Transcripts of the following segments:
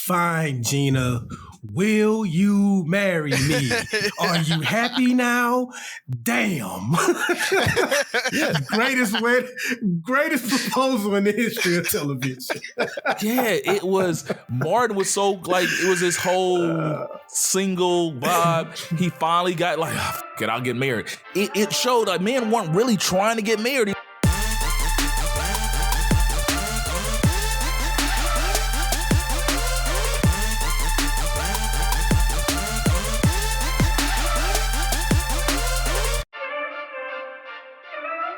Fine, Gina. Will you marry me? Are you happy now? Damn. Yeah, greatest proposal in the history of television. Yeah, it was. Martin was so like, it was his whole single vibe. He finally got like, oh, fuck it, I'll get married. It showed like men weren't really trying to get married.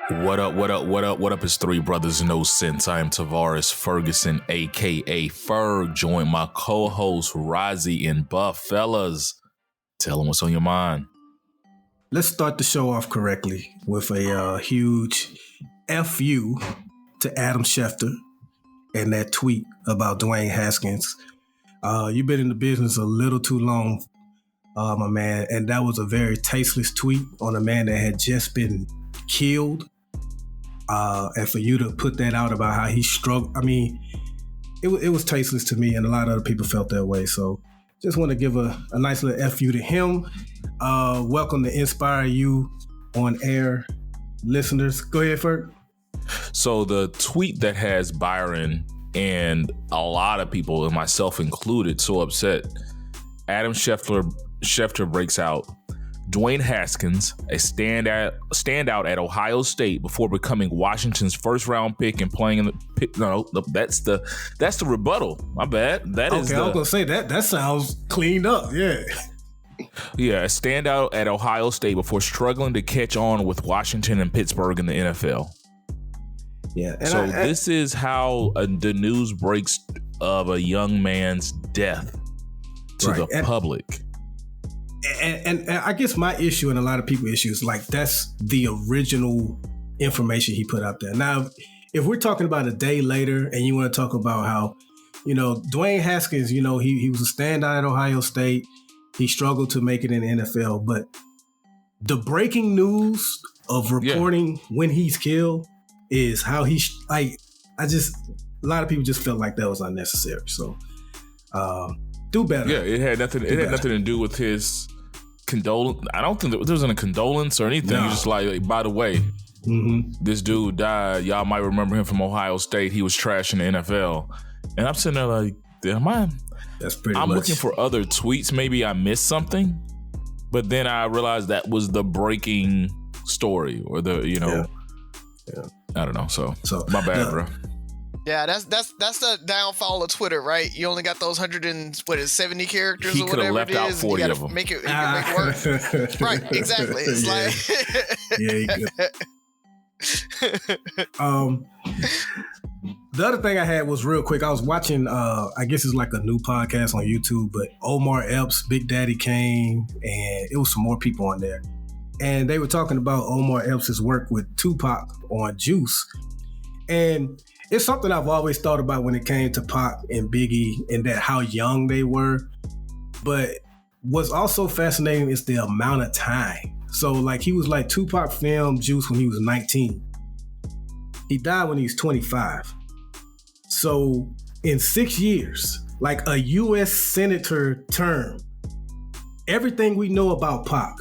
What up? It's Three Brothers No Sense. I am Tavares Ferguson, aka Ferg, joined my co-host Razi and Buff. Fellas, tell them what's on your mind. Let's start the show off correctly with a huge F you to Adam Schefter and that tweet about Dwayne Haskins. You've been in the business a little too long, my man, and that was a very tasteless tweet on a man that had just been killed. And for you to put that out about how he struggled, I mean, it was tasteless to me, and a lot of other people felt that way. So just want to give a nice little F you to him. Welcome to Inspire You on Air listeners. Go ahead, Ferg. So the tweet that has Byron and a lot of people, and myself included, so upset. Adam Schefter breaks out. Dwayne Haskins, a standout at Ohio State before becoming Washington's first round pick and playing in the pick. No, that's the rebuttal. My bad. That is. Okay, I was gonna say that sounds cleaned up. Yeah. Yeah, a standout at Ohio State before struggling to catch on with Washington and Pittsburgh in the NFL. Yeah. And so this is how the news breaks of a young man's death to the public. And I guess my issue and a lot of people's issues, like, that's the original information he put out there. Now, if we're talking about a day later and you want to talk about how, Dwayne Haskins, he was a standout at Ohio State. He struggled to make it in the NFL. But the breaking news of reporting when he's killed is how a lot of people just felt like that was unnecessary. So do better. Yeah, it had nothing to do with his condolence. I don't think there wasn't a condolence or anything. Nah. Just like, by the way, this dude died. Y'all might remember him from Ohio State. He was trashing the NFL. And I'm sitting there like, that's pretty I'm much. looking for other tweets. Maybe I missed something. But then I realized that was the breaking story, or the, I don't know. So my bad, bro. Yeah, that's the downfall of Twitter, right? You only got those 170 characters he or whatever left it out is. 40 You of them. make it work. Right, exactly. It's The other thing I had was real quick. I was watching, I guess it's like a new podcast on YouTube, but Omar Epps, Big Daddy Kane, and it was some more people on there. And they were talking about Omar Epps' work with Tupac on Juice. And it's something I've always thought about when it came to Pac and Biggie, and that how young they were. But what's also fascinating is the amount of time. So like, he was like, Tupac filmed Juice when he was 19. He died when he was 25. So in 6 years, like a U.S. Senator term, everything we know about Pac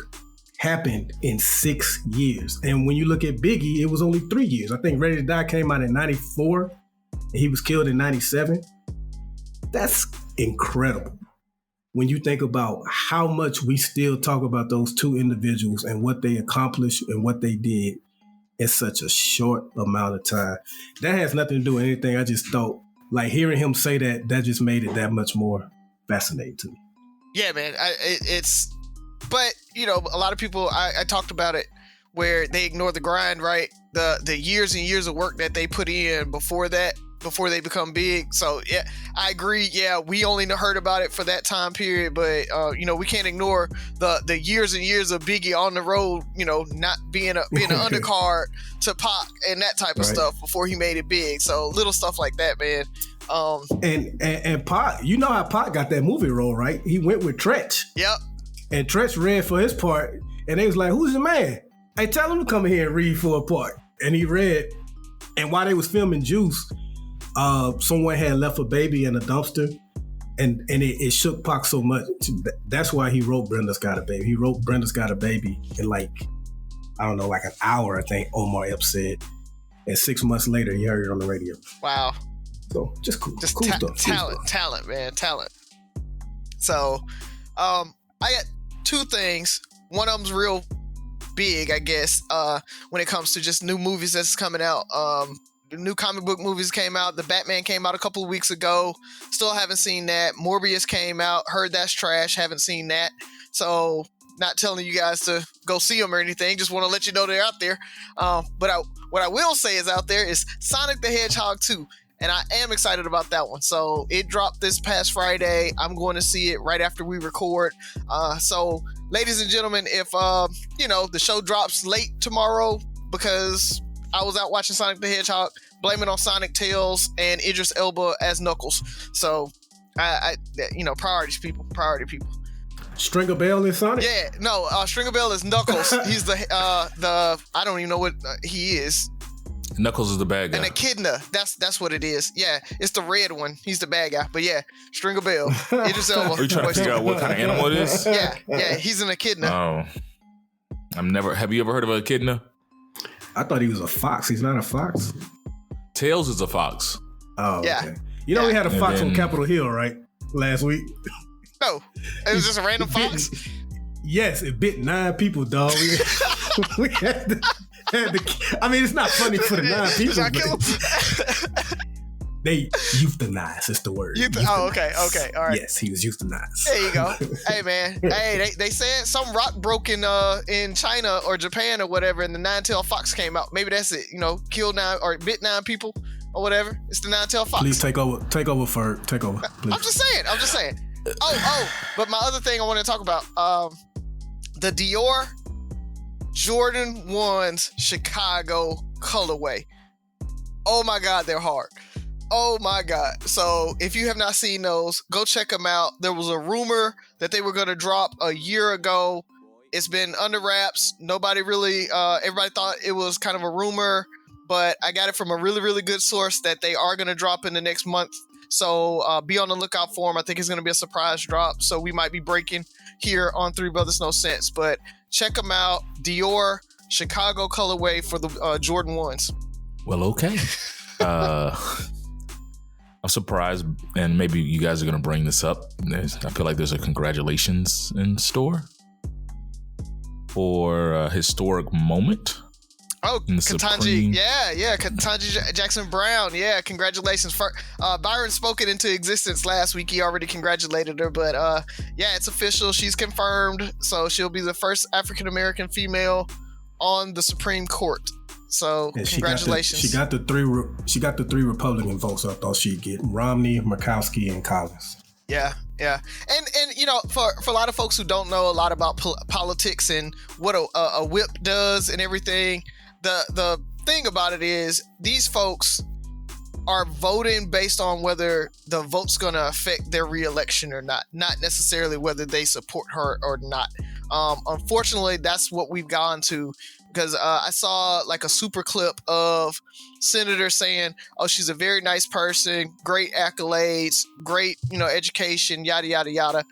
happened in 6 years. And when you look at Biggie, it was only 3 years. I think Ready to Die came out in 94 and he was killed in 97. That's incredible when you think about how much we still talk about those two individuals and what they accomplished and what they did in such a short amount of time. That has nothing to do with anything. I just thought, like, hearing him say that just made it that much more fascinating to me. Yeah, man. But, a lot of people, I talked about it, where they ignore the grind, right? The years and years of work that they put in before they become big. So, yeah, I agree. Yeah, we only heard about it for that time period, but, we can't ignore the years and years of Biggie on the road, not being an undercard to Pac and that type of stuff before he made it big. So little stuff like that, man. And Pac, you know how Pac got that movie role, right? He went with Tretch. Yep. And Tretch read for his part, and they was like, "Who's the man? Hey, tell him to come in here and read for a part." And he read. And while they was filming Juice, someone had left a baby in a dumpster, And it shook Pac so much. That's why he wrote Brenda's Got a Baby. He wrote Brenda's Got a Baby in like an hour, I think Omar Epps said. And 6 months later, he heard it on the radio. Wow. So just cool stuff. Talent, man. Talent. So I got two things. One of them's real big, I guess, when it comes to just new movies that's coming out. The new comic book movies came out. The Batman came out a couple of weeks ago. Still haven't seen that. Morbius came out. Heard that's trash. Haven't seen that. So not telling you guys to go see them or anything. Just want to let you know they're out there. But what I will say is out there is Sonic the Hedgehog 2. And I am excited about that one. So it dropped this past Friday. I'm going to see it right after we record. So ladies and gentlemen, if the show drops late tomorrow because I was out watching Sonic the Hedgehog, blame it on Sonic, Tails, and Idris Elba as Knuckles. So I priorities, people. Stringer Bell is Sonic? Yeah, no, Stringer Bell is Knuckles. He's the I don't even know what he is. Knuckles is the bad guy. An echidna. That's what it is. Yeah, it's the red one. He's the bad guy. But yeah, Stringer Bell. Idris Elba. Are you trying to figure out what kind of animal it is? Yeah, he's an echidna. Oh, have you ever heard of an echidna? I thought he was a fox. He's not a fox. Tails is a fox. Oh, yeah. Okay. We had a fox on Capitol Hill, right? Last week. No, it was just a random fox. Yes, it bit 9 people, dog. We had to. I mean, it's not funny for the 9 people. But they euthanized is the word. Okay, all right. Yes, he was euthanized. There you go. Hey, man. Hey, they said some rock broke in China or Japan or whatever, and the 9-tailed fox came out. Maybe that's it. Killed 9 or bit 9 people or whatever. It's the 9-tailed fox. Please take over, Ferg. Take over. Please. I'm just saying. But my other thing I want to talk about, the Dior Jordan 1's Chicago colorway. Oh my God, they're hard. Oh my God. So if you have not seen those, go check them out. There was a rumor that they were going to drop a year ago. It's been under wraps. Nobody really, everybody thought it was kind of a rumor, but I got it from a really, really good source that they are going to drop in the next month. So be on the lookout for them. I think it's going to be a surprise drop. So we might be breaking here on Three Brothers No Sense, but check them out. Dior Chicago colorway for the Jordan 1s. Well, okay. I'm surprised, and maybe you guys are going to bring this up. I feel like there's a congratulations in store for a historic moment. Oh, Ketanji, Ketanji Jackson Brown, congratulations. Byron spoke it into existence last week. He already congratulated her, but it's official. She's confirmed, so she'll be the first African-American female on the Supreme Court. So congratulations. She got the three Republican votes I thought she'd get: Romney, Murkowski, and Collins. Yeah. And for a lot of folks who don't know a lot about politics and what a whip does and everything, the thing about it is these folks are voting based on whether the vote's going to affect their reelection or not necessarily whether they support her or not. Unfortunately, that's what we've gone to, because I saw like a super clip of senators saying, oh, she's a very nice person, great accolades, great, education, yada, yada, yada,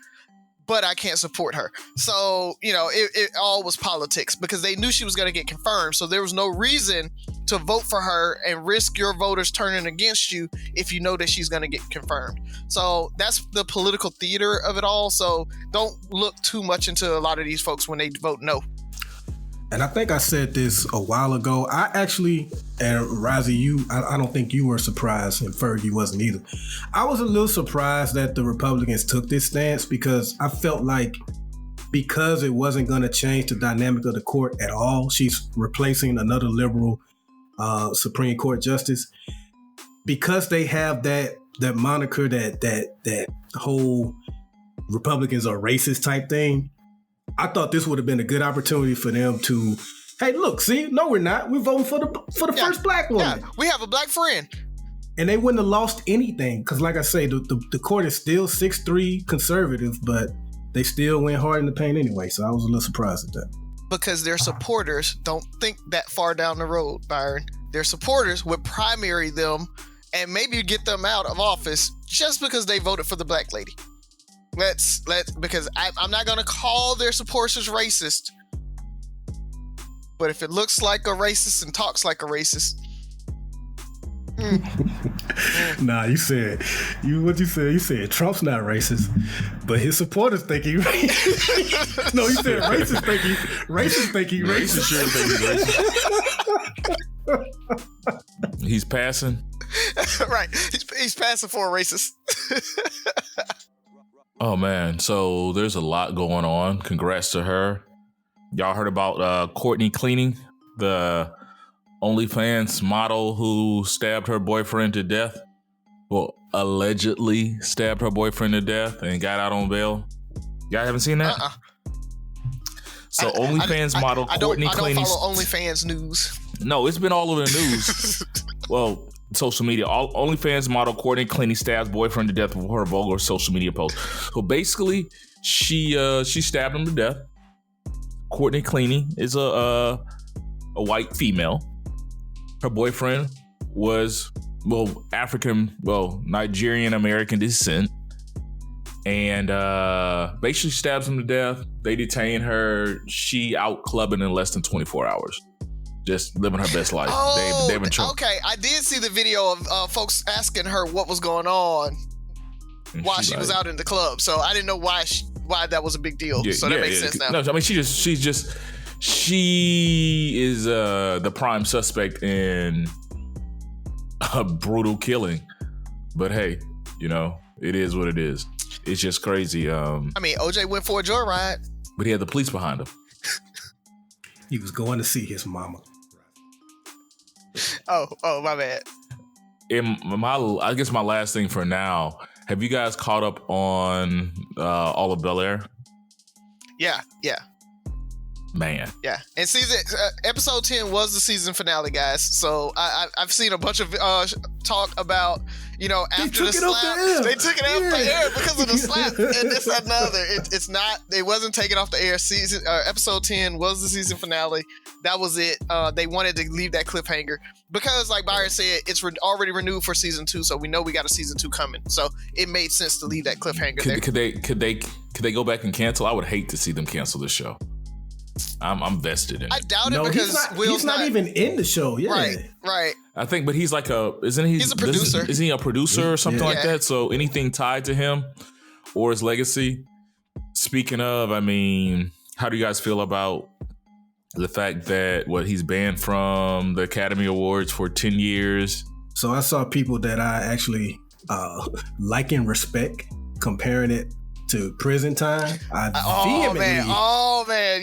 but I can't support her. So, it all was politics because they knew she was going to get confirmed. So there was no reason to vote for her and risk your voters turning against you if you know that she's going to get confirmed. So that's the political theater of it all. So don't look too much into a lot of these folks when they vote no. And I think I said this a while ago. I actually, and Razi, I don't think you were surprised, and Ferg, you wasn't either. I was a little surprised that the Republicans took this stance because I felt like because it wasn't going to change the dynamic of the court at all, she's replacing another liberal Supreme Court justice. Because they have that moniker, that whole Republicans are racist type thing, I thought this would have been a good opportunity for them to, hey, look, see, no, we're not. We're voting for the first black woman. Yeah, we have a black friend. And they wouldn't have lost anything because, like I say, the court is still 6-3 conservative, but they still went hard in the paint anyway. So I was a little surprised at that. Because their supporters don't think that far down the road, Byron. Their supporters would primary them and maybe get them out of office just because they voted for the black lady. Let's because I'm not gonna call their supporters racist, but if it looks like a racist and talks like a racist. Nah, you said Trump's not racist, but his supporters think he racist. No, you said racist think he racist. Sure think he's racist. He's passing. Right, he's passing for a racist. Oh man, so there's a lot going on. Congrats to her. Y'all heard about Courtney Kleeney, the OnlyFans model who stabbed her boyfriend to death? Well, allegedly stabbed her boyfriend to death and got out on bail. Y'all haven't seen that? So OnlyFans model Courtney Kleeney. I don't follow OnlyFans news. No, it's been all over the news. Well, social media. OnlyFans model Courtney Kleeney stabs boyfriend to death with her vulgar social media post. So basically, she stabbed him to death. Courtney Kleeney is a white female. Her boyfriend was, Nigerian American descent. And basically stabs him to death. They detain her. She out clubbing in less than 24 hours. Just living her best life. Oh, they've been okay. I did see the video of folks asking her what was going on while she was out in the club. So I didn't know why that was a big deal. So that makes sense now. No, I mean, she is the prime suspect in a brutal killing. But hey, it is what it is. It's just crazy. I mean, OJ went for a joyride, but he had the police behind him. He was going to see his mama. Oh, my bad. I guess my last thing for now. Have you guys caught up on all of Bel-Air? Yeah. Man. Yeah, and episode 10 was the season finale, guys. So I've seen a bunch of talk about, after the slap, they took it off the air because of the slap, and this and another. It's not. It wasn't taken off the air. Episode 10 was the season finale. That was it. They wanted to leave that cliffhanger because, like Byron said, it's already renewed for season 2, so we know we got a season 2 coming. So it made sense to leave that cliffhanger there. Could they go back and cancel? I would hate to see them cancel this show. I'm vested in it. I doubt it because Will's not even in the show. Yeah. Right. I think, but he's like he's a producer. Isn't he a producer or something like that? So anything tied to him or his legacy. Speaking of, I mean, how do you guys feel about the fact that he's banned from the Academy Awards for 10 years? So I saw people that I actually like and respect comparing it to prison time. I vehemently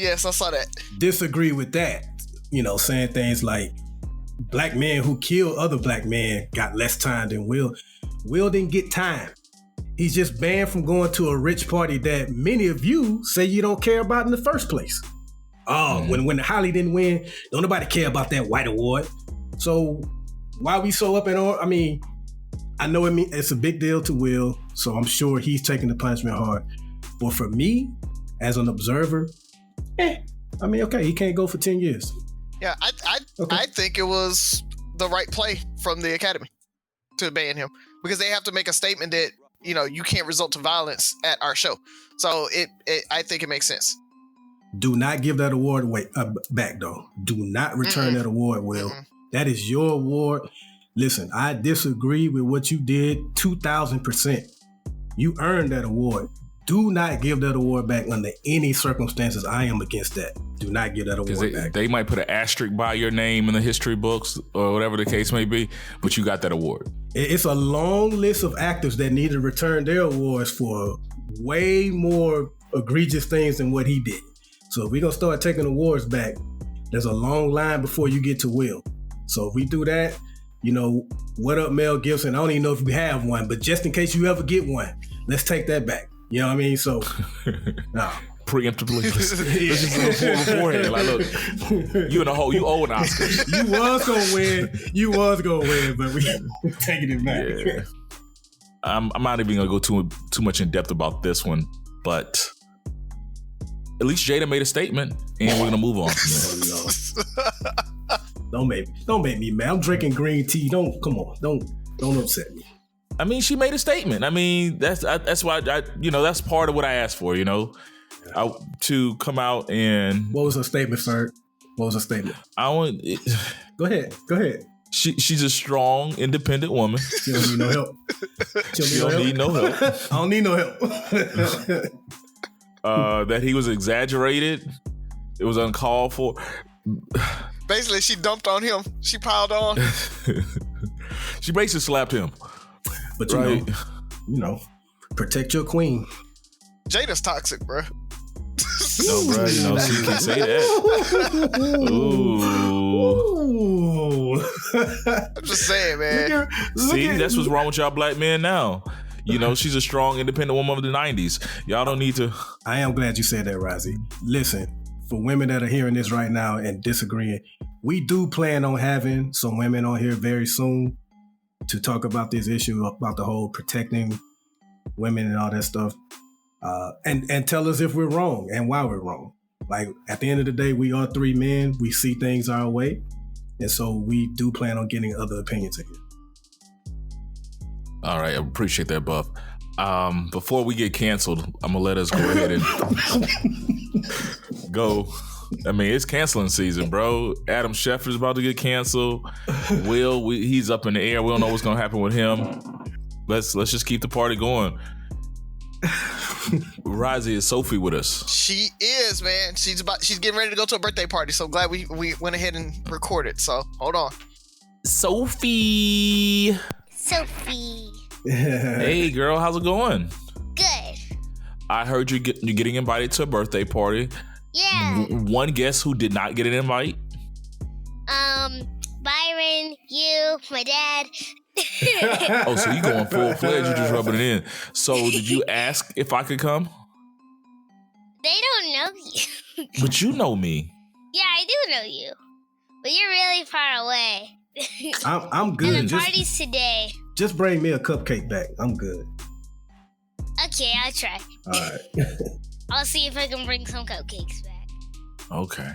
yes, I saw that. Disagree with that. Saying things like black men who kill other black men got less time than Will. Will didn't get time. He's just banned from going to a rich party that many of you say you don't care about in the first place. When Holly didn't win, don't nobody care about that white award. So why we so up and on? I mean, I know it's a big deal to Will, so I'm sure he's taking the punishment hard. But for me, as an observer, he can't go for 10 years. Yeah, I think it was the right play from the Academy to ban him because they have to make a statement that, you can't resort to violence at our show. So I think it makes sense. Do not give that award back, though. Do not return that award, Will. That is your award. Listen, I disagree with what you did 2,000%. You earned that award. Do not give that award back under any circumstances. I am against that. Do not give that award back. They might put an asterisk by your name in the history books or whatever the case may be, but you got that award. It's a long list of actors that need to return their awards for way more egregious things than what he did. So if we're going to start taking awards back, there's a long line before you get to Will. So if we do that, what up, Mel Gibson? I don't even know if you have one, but just in case you ever get one, let's take that back. You know what I mean? So, no. Preemptively. Let's just do it beforehand. Like, look, you owe an Oscar. You was gonna win, but we taking it back. Yeah. I'm not even gonna go too much in depth about this one, but at least Jada made a statement, and we're gonna move on. Oh, no. Don't make me mad. I'm drinking green tea. Don't. Don't upset me. I mean, she made a statement. I mean, that's why that's part of what I asked for. To come out and. What was her statement, Ferg? What was her statement? Go ahead. She's a strong, independent woman. She don't need no help. She don't need no help. I don't need no help. That he was exaggerated. It was uncalled for. Basically, she dumped on him. She piled on. She basically slapped him. But you know, protect your queen. Jada's toxic, bro. No, bro, so you can't say that. Ooh. I'm just saying, man. See, that's what's wrong with y'all black men now. She's a strong, independent woman of the 90s. Y'all don't need to. I am glad you said that, Razi. Listen, for women that are hearing this right now and disagreeing, we do plan on having some women on here very soon to talk about this issue, about the whole protecting women and all that stuff. And tell us if we're wrong and why we're wrong. Like, at the end of the day, we are three men. We see things our way. And so we do plan on getting other opinions in here. All right. I appreciate that, Buff. Before we get canceled, I'm going to let us go ahead and go. I mean, it's canceling season, bro. Adam Schefter's about to get canceled. He's up in the air. We don't know what's going to happen with him. Let's just keep the party going. Razi, is Sophie with us? She is, man. She's getting ready to go to a birthday party. So glad we went ahead and recorded. So hold on. Sophie. Hey, girl, how's it going? Good. I heard you're getting invited to a birthday party. Yeah. One guest who did not get an invite? Byron, you, my dad. Oh, so you going full-fledged, you just rubbing it in. So did you ask if I could come? They don't know you. But you know me. Yeah, I do know you. But you're really far away. I'm good. And the party's today. Just bring me a cupcake back. I'm good. Okay, I'll try. All right. I'll see if I can bring some cupcakes back. Okay.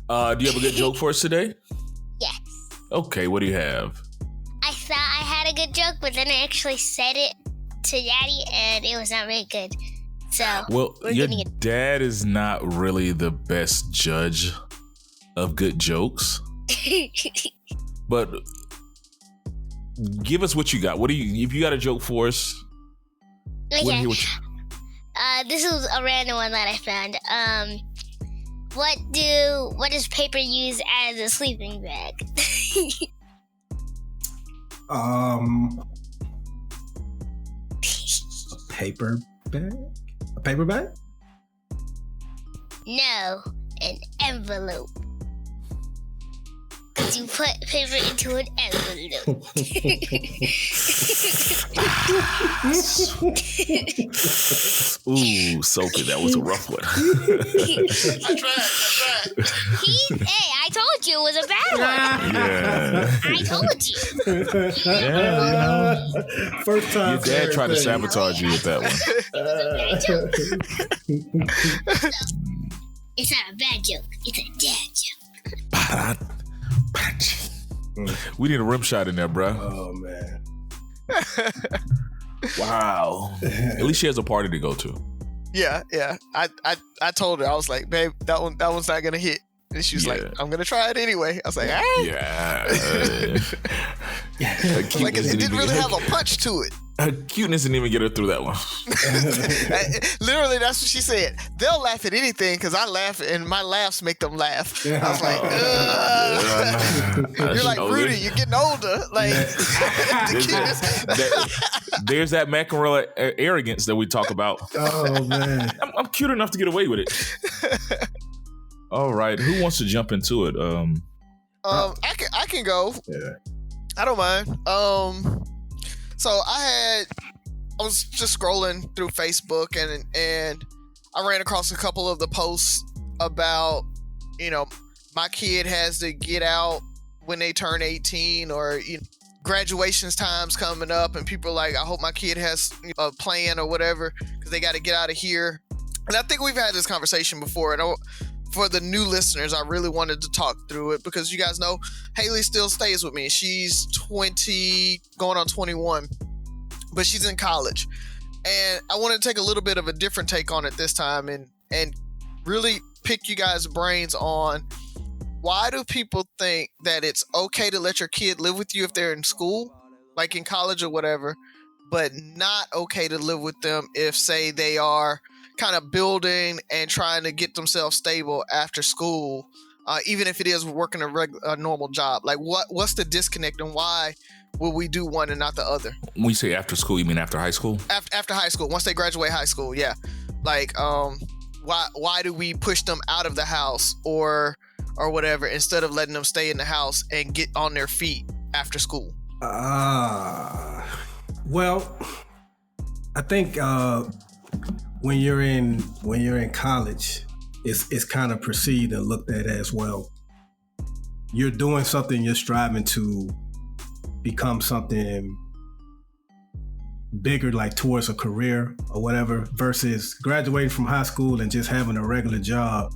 Do you have a good joke for us today? Yes. Okay, what do you have? I thought I had a good joke, but then I actually said it to Daddy, and it was not very good. So, well, your dad is not really the best judge of good jokes. But give us what you got. If you got a joke for us? Okay. This is a random one that I found. What does paper use as a sleeping bag? A paper bag? A paper bag? No, an envelope. Because you put paper into an envelope. Ooh, Sophie, that was a rough one. I tried. Hey, I told you it was a bad one. Yeah. I told you. Yeah, First time. Your dad tried to sabotage you with that one. It's not a bad joke. It's a dad joke. We need a rim shot in there, bro. Oh, man. Wow. At least she has a party to go to. Yeah. I told her, I was like, babe, that one's not gonna hit. And she was like, I'm gonna try it anyway. I was like, all right. Yeah. Like, it didn't really have a punch to it. Her cuteness didn't even get her through that one. Literally, that's what she said. They'll laugh at anything because I laugh and my laughs make them laugh. I was like, you're like, Rudy, you're getting older. Like, the cuteness. There's that Macarella arrogance that we talk about. Oh, man. I'm cute enough to get away with it. All right. Who wants to jump into it? I can go. Yeah. I don't mind. So I was just scrolling through Facebook and I ran across a couple of the posts about, my kid has to get out when they turn 18 or graduation's time's coming up and people are like, I hope my kid has a plan or whatever because they got to get out of here. And I think we've had this conversation before. And for the new listeners, I really wanted to talk through it because you guys know Haley still stays with me. She's 20, going on 21, but she's in college. And I wanted to take a little bit of a different take on it this time and really pick you guys' brains on why do people think that it's okay to let your kid live with you if they're in school, like in college or whatever, but not okay to live with them if, say, they are kind of building and trying to get themselves stable after school, even if it is working a normal job. Like, what's the disconnect, and why will we do one and not the other? When you say after school, you mean after high school? After high school, once they graduate high school, yeah. Like, why do we push them out of the house or whatever instead of letting them stay in the house and get on their feet after school? Well, I think when you're in college, it's kind of perceived and looked at as, well, you're doing something, you're striving to become something bigger, like towards a career or whatever, versus graduating from high school and just having a regular job.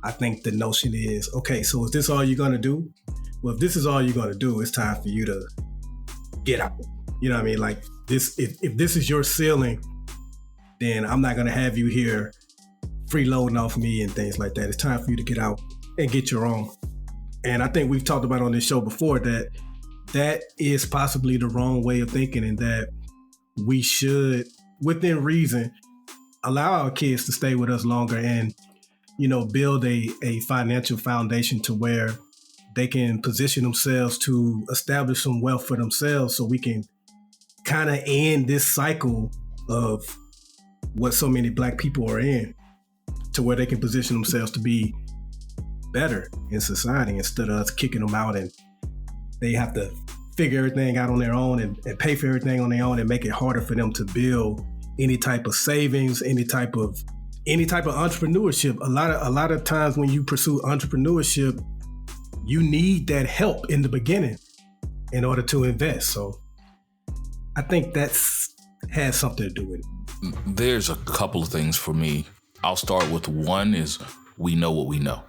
I think the notion is, okay, so is this all you're going to do? Well, if this is all you're going to do, it's time for you to get out. You know what I mean? Like, this, if this is your ceiling, then I'm not going to have you here freeloading off me and things like that. It's time for you to get out and get your own. And I think we've talked about on this show before that is possibly the wrong way of thinking, and that we should, within reason, allow our kids to stay with us longer and, build a financial foundation to where they can position themselves to establish some wealth for themselves, so we can kind of end this cycle of what so many Black people are in, to where they can position themselves to be better in society instead of us kicking them out and they have to figure everything out on their own and pay for everything on their own and make it harder for them to build any type of savings, any type of entrepreneurship. A lot of times when you pursue entrepreneurship, you need that help in the beginning in order to invest. So I think has something to do with it. There's a couple of things for me. I'll start with one is we know what we know,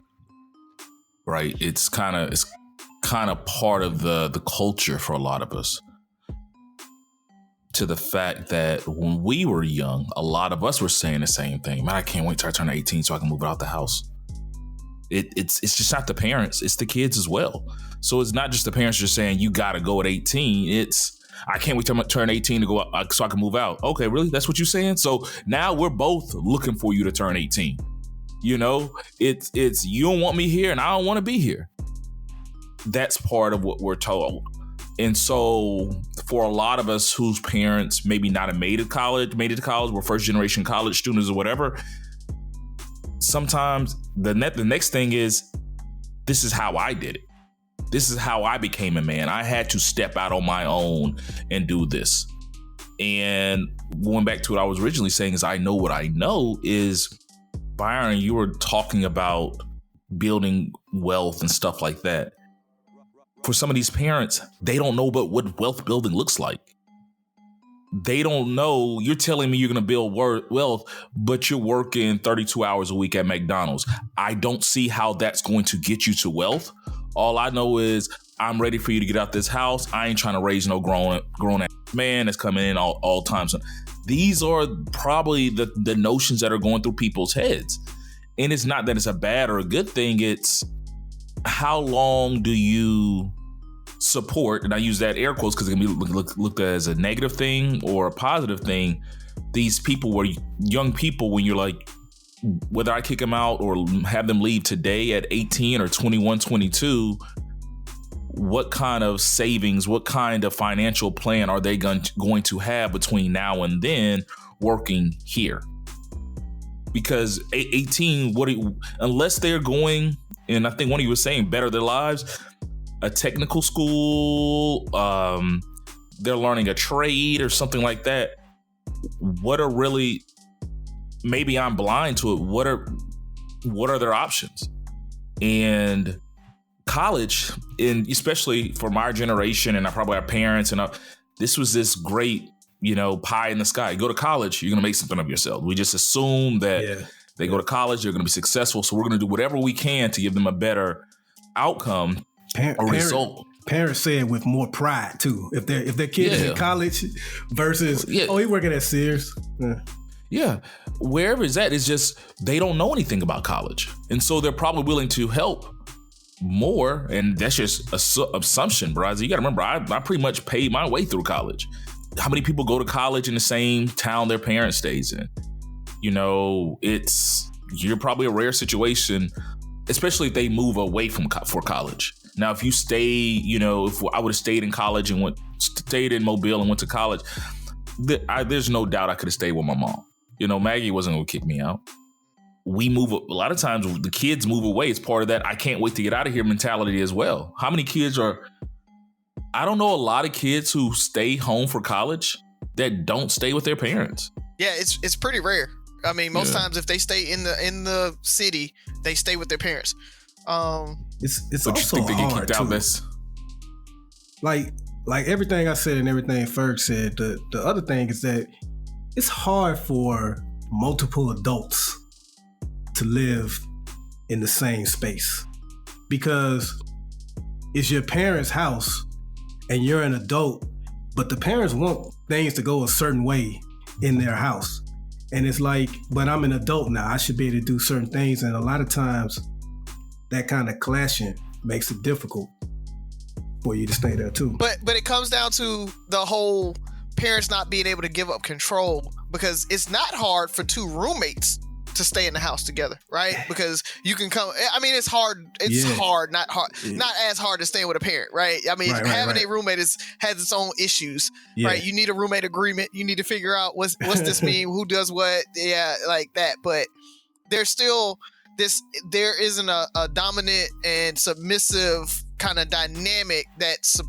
right? It's kind of part of the culture for a lot of us, to the fact that when we were young, a lot of us were saying the same thing. Man, I can't wait till I turn 18 so I can move out the house. It's just not the parents, it's the kids as well. So it's not just the parents just saying you got to go at 18. It's I can't wait till I turn 18 to go out so I can move out. Okay, really? That's what you're saying? So now we're both looking for you to turn 18. It's you don't want me here and I don't want to be here. That's part of what we're told. And so for a lot of us whose parents maybe not have made it to college, we're first generation college students or whatever, sometimes the next thing is, this is how I did it. This is how I became a man. I had to step out on my own and do this. And going back to what I was originally saying is I know what I know is, Byron, you were talking about building wealth and stuff like that. For some of these parents, they don't know about what wealth building looks like. They don't know. You're telling me you're going to build wealth, but you're working 32 hours a week at McDonald's. I don't see how that's going to get you to wealth. All I know is I'm ready for you to get out this house. I ain't trying to raise no grown man that's coming in all times. These are probably the notions that are going through people's heads. And it's not that it's a bad or a good thing. It's how long do you support, and I use that air quotes because it can be looked at as a negative thing or a positive thing, these people were young people when you're like, whether I kick them out or have them leave today at 18 or 21, 22, what kind of savings, what kind of financial plan are they going to have between now and then working here? Because 18, unless they're going, and I think one of you was saying, better their lives, a technical school, they're learning a trade or something like that. What are really, maybe I'm blind to it. What are their options? And college, and especially for my generation and probably our parents, and this was this great, pie in the sky. Go to college, you're going to make something of yourself. We just assume that They go to college, they're going to be successful. So we're going to do whatever we can to give them a better outcome or result. Parents say it with more pride too. If their kid is in college versus he working at Sears. Yeah, wherever it's at, it's just they don't know anything about college, and so they're probably willing to help more. And that's just assumption, bro. You got to remember, I pretty much paid my way through college. How many people go to college in the same town their parent stays in? You know, you're probably a rare situation, especially if they move away for college. Now, if you stay, you know, if I would have stayed in college and stayed in Mobile and went to college, there's no doubt I could have stayed with my mom. You know, Maggie wasn't going to kick me out. We move, a lot of times the kids move away. It's part of that I can't wait to get out of here mentality as well. How many kids I don't know a lot of kids who stay home for college that don't stay with their parents. Yeah, it's pretty rare. I mean, most times if they stay in the city, they stay with their parents. It's but also you think they get hard kicked out? Too. Like everything I said and everything Ferg said. The other thing is that it's hard for multiple adults to live in the same space because it's your parents' house and you're an adult, but the parents want things to go a certain way in their house. And it's like, but I'm an adult now. I should be able to do certain things. And a lot of times that kind of clashing makes it difficult for you to stay there too. But it comes down to the whole parents not being able to give up control, because it's not hard for two roommates to stay in the house together, right? Because you can come, I mean, it's hard. It's hard, not as hard as staying with a parent, right? I mean, having a roommate has its own issues, right? You need a roommate agreement. You need to figure out what's this mean, who does what, like that. But there's still there isn't a dominant and submissive kind of dynamic that's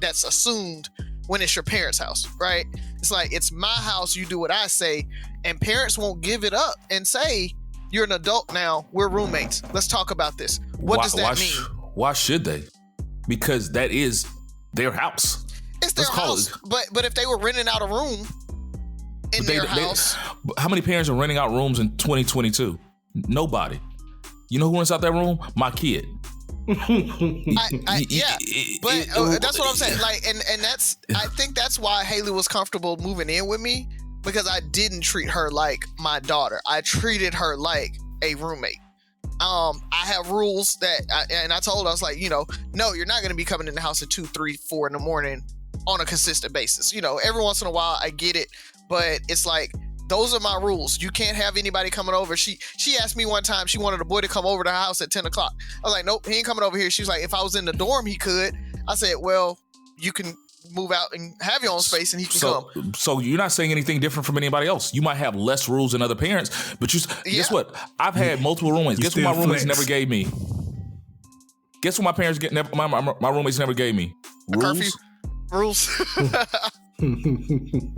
assumed when it's your parents' house, right? It's like, it's my house, you do what I say, and parents won't give it up and say, you're an adult now, we're roommates. Let's talk about this. What does that mean? Why should they? Because that is their house. It's their house, but if they were renting out a room in their house. How many parents are renting out rooms in 2022? Nobody. You know who rents out that room? My kid. But that's what I'm saying. Like, and that's, I think that's why Haley was comfortable moving in with me, because I didn't treat her like my daughter. I treated her like a roommate. I have rules and I told her, I was like, no, you're not going to be coming in the house at 2, 3, 4 in the morning on a consistent basis. Every once in a while I get it, but it's like, those are my rules. You can't have anybody coming over. She asked me one time, she wanted a boy to come over to the house at 10 o'clock. I was like, nope, he ain't coming over here. She was like, if I was in the dorm, he could. I said, well, you can move out and have your own space and he can come. So you're not saying anything different from anybody else. You might have less rules than other parents, but guess what? I've had multiple roommates. Guess what my roommates never gave me? Guess what my roommates never gave me? Rules.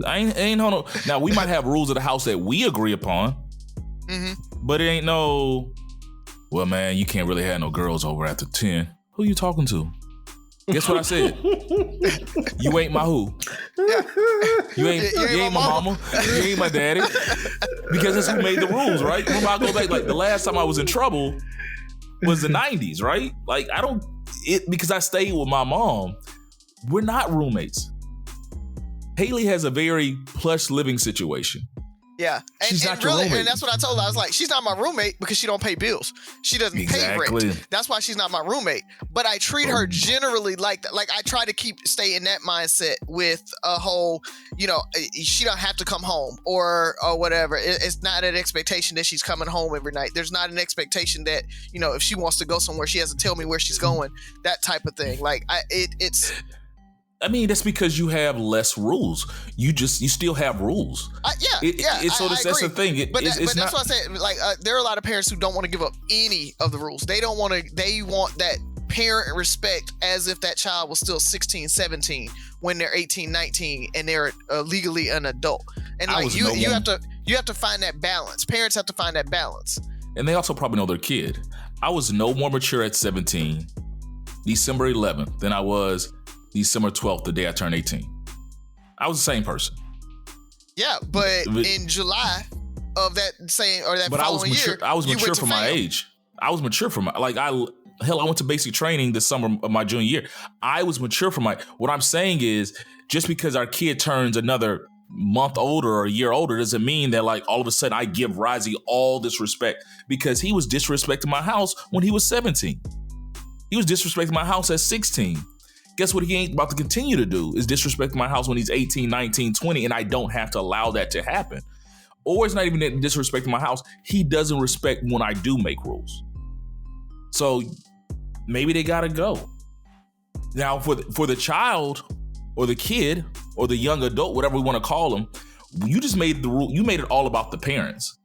I ain't no. Now we might have rules of the house that we agree upon, but it ain't no. Well, man, you can't really have no girls over after 10. Who you talking to? Guess what I said? You ain't my who? You ain't my mama. You ain't my daddy. Because that's who made the rules, right? Remember, I go back, like the last time I was in trouble was the 90s, right? Like because I stayed with my mom. We're not roommates. Haley has a very plush living situation. Yeah. She's not your roommate. And that's what I told her. I was like, she's not my roommate because she don't pay bills. She doesn't pay rent. That's why she's not my roommate. But I treat her generally like that. Like, I try to stay in that mindset with a whole, she don't have to come home or whatever. It's not an expectation that she's coming home every night. There's not an expectation that, if she wants to go somewhere, she has to tell me where she's going, that type of thing. Like, it's... I mean, that's because you have less rules. You still have rules. That's the thing. But that's what I said. Like, there are a lot of parents who don't want to give up any of the rules. They don't want to. They want that parent respect as if that child was still 16, 17 when they're 18, 19 and they're legally an adult. And like you have to find that balance. Parents have to find that balance. And they also probably know their kid. I was no more mature at 17, December 11th, than I was December 12th, the day I turned 18. I was the same person. Yeah, but in July, of that same or that but following year. I was mature for my age. I was mature for my I went to basic training this summer of my junior year. I was mature for what I'm saying is just because our kid turns another month older or a year older doesn't mean that like all of a sudden I give Razi all this respect because he was disrespecting my house when he was 17. He was disrespecting my house at 16. Guess what he ain't about to continue to do is disrespect my house when he's 18, 19, 20, and I don't have to allow that to happen. Or it's not even disrespecting my house. He doesn't respect when I do make rules. So maybe they gotta go. Now for the child or the kid or the young adult, whatever we want to call them, you just made the rule. You made it all about the parents.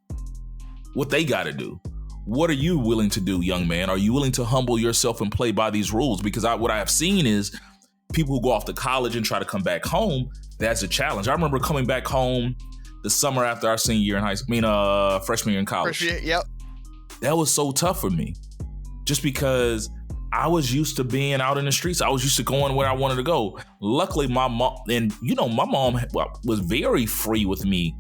What they gotta do. What are you willing to do, young man? Are you willing to humble yourself and play by these rules? Because what I have seen is people who go off to college and try to come back home, that's a challenge. I remember coming back home the summer after our senior year in freshman year in college. Freshman year, yep. That was so tough for me. Just because I was used to being out in the streets. I was used to going where I wanted to go. Luckily, my mom, my mom was very free with me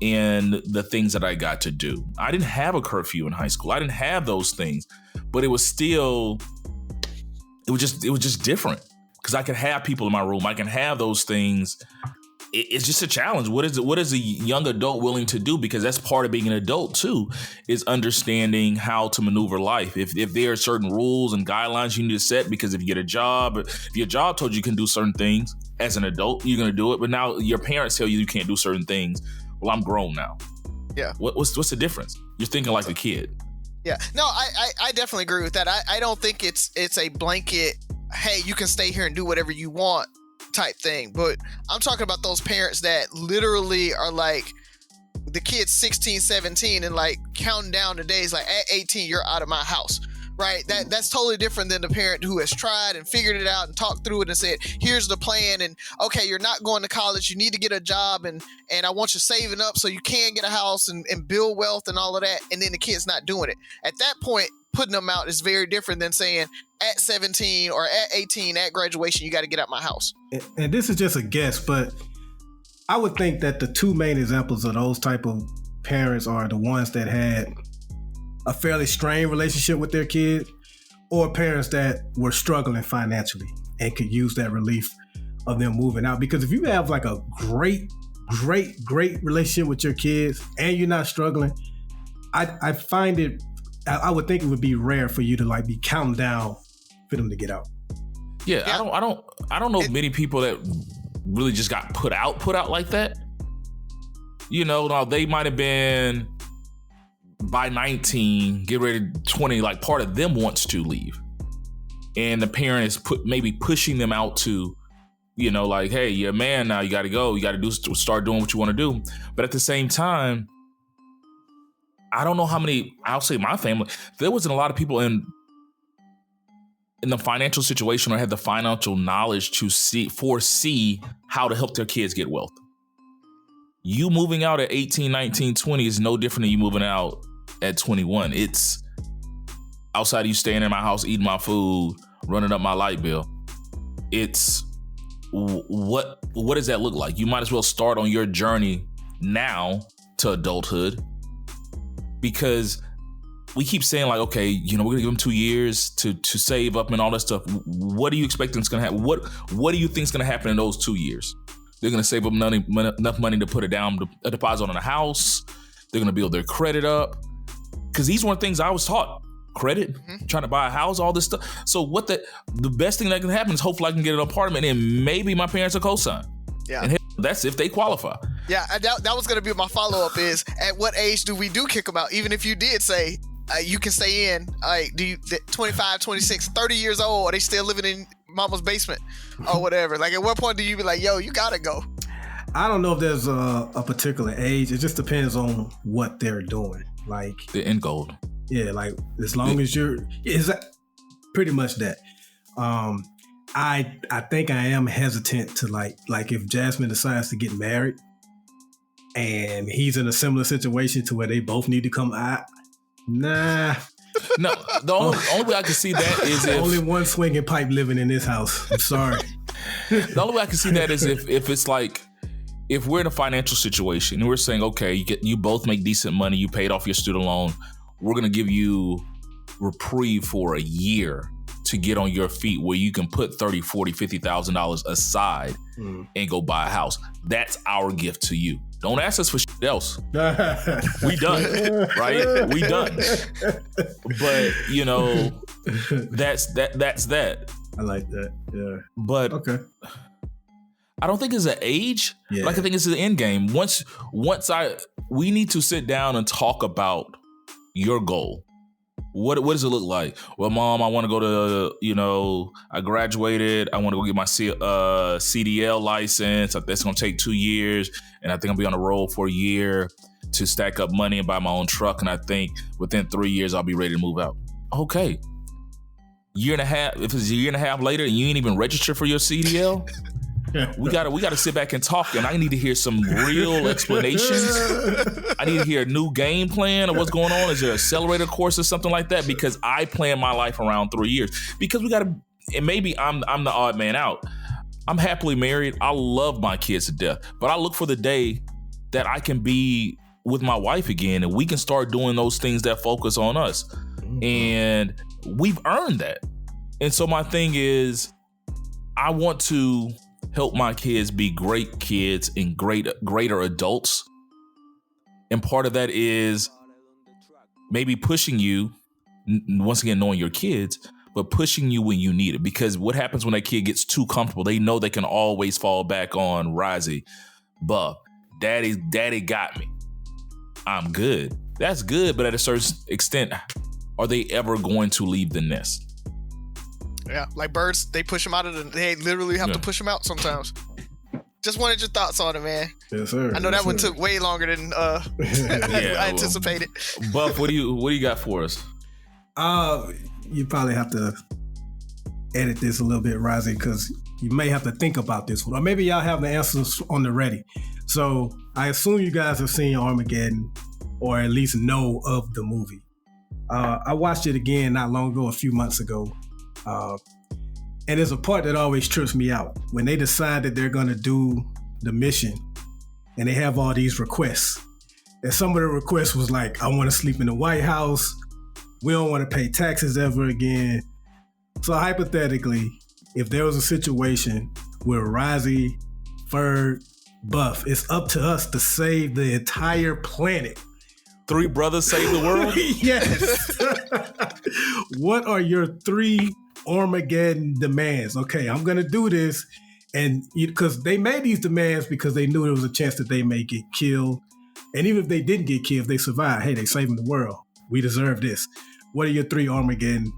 in the things that I got to do. I didn't have a curfew in high school. I didn't have those things, but it was just different because I could have people in my room. I can have those things. It's just a challenge. What is a young adult willing to do? Because that's part of being an adult too, is understanding how to maneuver life. If there are certain rules and guidelines you need to set, because if you get a job, if your job told you can do certain things as an adult, you're going to do it. But now your parents tell you can't do certain things. Well, I'm grown now. Yeah. What's the difference? You're thinking like a kid. Yeah. No, I definitely agree with that. I don't think it's a blanket, hey, you can stay here and do whatever you want type thing. But I'm talking about those parents that literally are like, the kid's 16, 17 and like counting down the days, like at 18, you're out of my house. Right? That's totally different than the parent who has tried and figured it out and talked through it and said, here's the plan. And okay, you're not going to college. You need to get a job. And I want you saving up so you can get a house and build wealth and all of that. And then the kid's not doing it. At that point, putting them out is very different than saying at 17 or at 18 at graduation, you got to get out my house. And this is just a guess, but I would think that the two main examples of those type of parents are the ones that had a fairly strained relationship with their kids, or parents that were struggling financially and could use that relief of them moving out. Because if you have like a great relationship with your kids and you're not struggling, I would think it would be rare for you to like be counting down for them to get out. Yeah. I don't know many people that really just got put out like that. You know, now they might have been by 19, get ready to 20, like part of them wants to leave. And the parent is maybe pushing them out to, you know, like, hey, you're a man now, you got to go. You got to start doing what you want to do. But at the same time, I don't know how many, I'll say my family, there wasn't a lot of people in the financial situation or had the financial knowledge to foresee how to help their kids get wealth. You moving out at 18, 19, 20 is no different than you moving out at 21. It's outside of you staying in my house, eating my food, running up my light bill. It's what does that look like? You might as well start on your journey now to adulthood, because we keep saying like, okay, you know, we're gonna give them 2 years to save up and all that stuff. What do you expect is gonna happen? What do you think is gonna happen in those 2 years? They're going to save up enough money to put a deposit on a house. They're going to build their credit up. Because these weren't things I was taught. Credit, trying to buy a house, all this stuff. So the best thing that can happen is hopefully I can get an apartment and maybe my parents will co-sign. Yeah. And that's if they qualify. Yeah, that was going to be my follow-up is, at what age do we kick them out? Even if you did say, you can stay in, 25, 26, 30 years old, are they still living in mama's basement or whatever? Like, at what point do you be like, yo, you gotta go? I don't know if there's a particular age. It just depends on what they're doing. Like the end goal. Yeah, like as long as is pretty much that. I think I am hesitant to like if Jasmine decides to get married and he's in a similar situation to where they both need to come out. Nah. No, the only way I can see that is if only one swinging pipe living in this house. I'm sorry. The only way I can see that is if it's like if we're in a financial situation and we're saying, okay, you both make decent money, you paid off your student loan, we're going to give you reprieve for a year to get on your feet where you can put $30,000, $40,000, $50,000 aside and go buy a house. That's our gift to you. Don't ask us for shit else. We done, right? We done. But that's that. I like that. Yeah. But okay. I don't think it's an age. Yeah. Like I think it's an end game. We need to sit down and talk about your goal. What does it look like? Well, Mom, I want to go to, I graduated. I want to go get my CDL license. That's going to take 2 years. And I think I'll be on the road for a year to stack up money and buy my own truck. And I think within 3 years, I'll be ready to move out. Okay. Year and a half. If it's a year and a half later and you ain't even registered for your CDL, we gotta sit back and talk, and I need to hear some real explanations. I need to hear a new game plan of what's going on. Is there an accelerator course or something like that? Because I plan my life around 3 years. Because and maybe I'm the odd man out. I'm happily married. I love my kids to death, but I look for the day that I can be with my wife again, and we can start doing those things that focus on us. And we've earned that. And so my thing is, I want to help my kids be great kids and greater adults. And part of that is maybe pushing you, once again, knowing your kids, but pushing you when you need it. Because what happens when that kid gets too comfortable, they know they can always fall back on Razi. Buff, daddy got me. I'm good. That's good, but at a certain extent, are they ever going to leave the nest? Yeah, like birds, they push them out they literally have to push them out sometimes. Just wanted your thoughts on it, man. Yes, sir. I know that one took way longer than I anticipated. Buff, what do you got for us? You probably have to edit this a little bit, Razi, because you may have to think about this one. Or maybe y'all have the answers on the ready. So I assume you guys have seen Armageddon, or at least know of the movie. I watched it again not long ago, a few months ago. And there's a part that always trips me out when they decide that they're going to do the mission and they have all these requests. And some of the requests was like, I want to sleep in the White House. We don't want to pay taxes ever again. So hypothetically, if there was a situation where Razi, Ferg, Buff, it's up to us to save the entire planet. 3 brothers save the world? Yes. What are your 3 Armageddon demands? Okay, I'm going to do this. And because they made these demands because they knew there was a chance that they may get killed. And even if they didn't get killed, if they survived, hey, they saving the world. We deserve this. What are your 3 Armageddon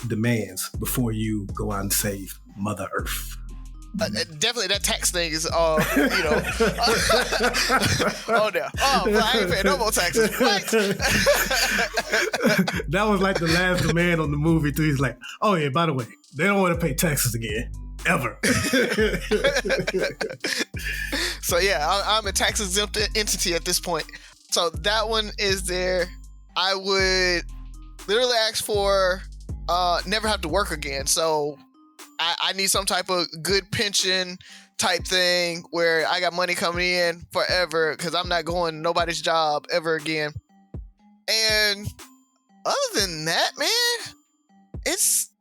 demands before you go out and save Mother Earth? Definitely that tax thing is, oh no. Oh, well, I ain't paying no more taxes. What? That was like the last demand on the movie too. He's like, oh yeah, by the way, they don't want to pay taxes again. Ever. So yeah, I'm a tax exempt entity at this point. So that one is there. I would literally ask for never have to work again. So I need some type of good pension type thing where I got money coming in forever because I'm not going to nobody's job ever again. And other than that, man, it's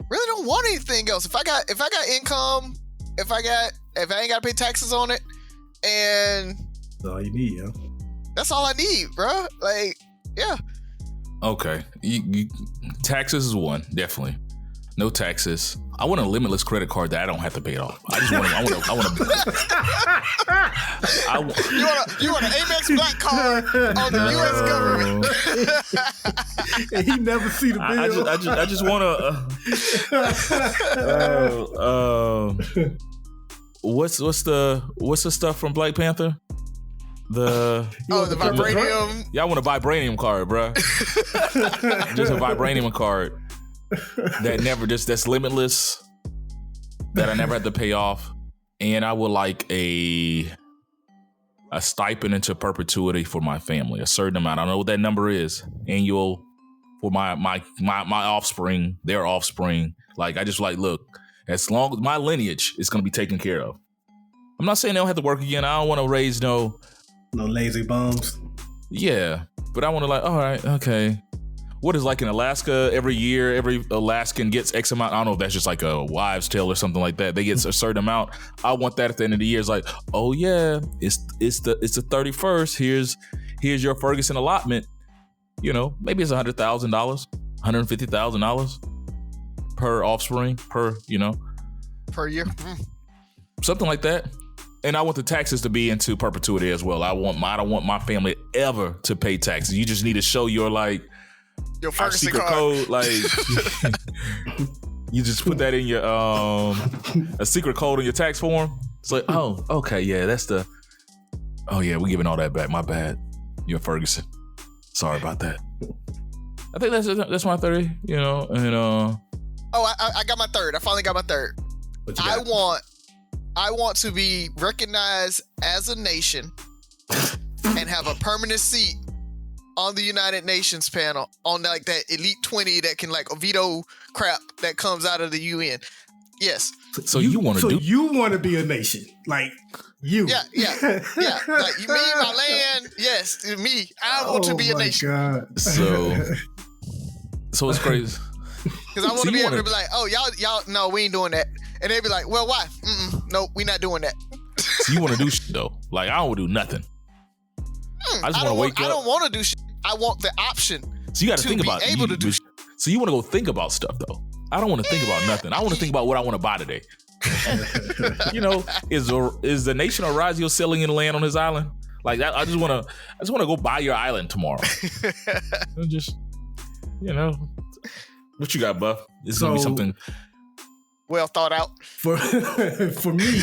really don't want anything else. If I got income, if I ain't got to pay taxes on it, and that's all you need, yeah. That's all I need, bro. Like, yeah. Okay, taxes is one, definitely. No taxes. I want a limitless credit card that I don't have to pay it off. I just want to. You want an Amex Black card on the U.S. government? And he never see the bill. I just want to. What's the stuff from Black Panther? The vibranium. Yeah, I want a vibranium card, bro. Just a vibranium card. That's limitless, that I never had to pay off. And I would like a stipend into perpetuity for my family, a certain amount. I don't know what that number is, annual, for my offspring, their offspring. Like, I just like, look, as long as my lineage is going to be taken care of. I'm not saying they don't have to work again. I don't want to raise no lazy bums. Yeah, but I want to all right, okay. What is in Alaska every year? Every Alaskan gets X amount. I don't know if that's just like a wives' tale or something like that. They get a certain amount. I want that at the end of the year. It's like, oh yeah, it's the 31st. Here's your Ferguson allotment. Maybe it's $100,000, $150,000 per offspring per per year, something like that. And I want the taxes to be into perpetuity as well. I don't want my family ever to pay taxes. You just need to show your Ferguson secret card. code. You just put that in your a secret code in your tax form. It's like, oh, okay, yeah, we're giving all that back. My bad. You're Ferguson. Sorry about that. I think that's my 30. And I got my third. I finally got my third. I want to be recognized as a nation and have a permanent seat on the United Nations panel on that elite 20 that can veto crap that comes out of the UN. Yes. So you want to be a nation, you? Yeah. Like me, my land. Yes, me. I want to be a nation. God. So it's crazy. Because I want to be able to be like, oh, y'all, no, we ain't doing that. And they'd be like, well, why? No, we not doing that. So you want to do shit though? I don't want to do nothing. I just want to wake up. I don't want to do shit. I want the option. So you got to think about able to do shit. So you want to go think about stuff though. I don't want to think about nothing. I want to think about what I want to buy today. Is the nation of Razi selling in land on his island? I just want to go buy your island tomorrow. Just what you got, Buff? It's gonna be something well thought out. For me,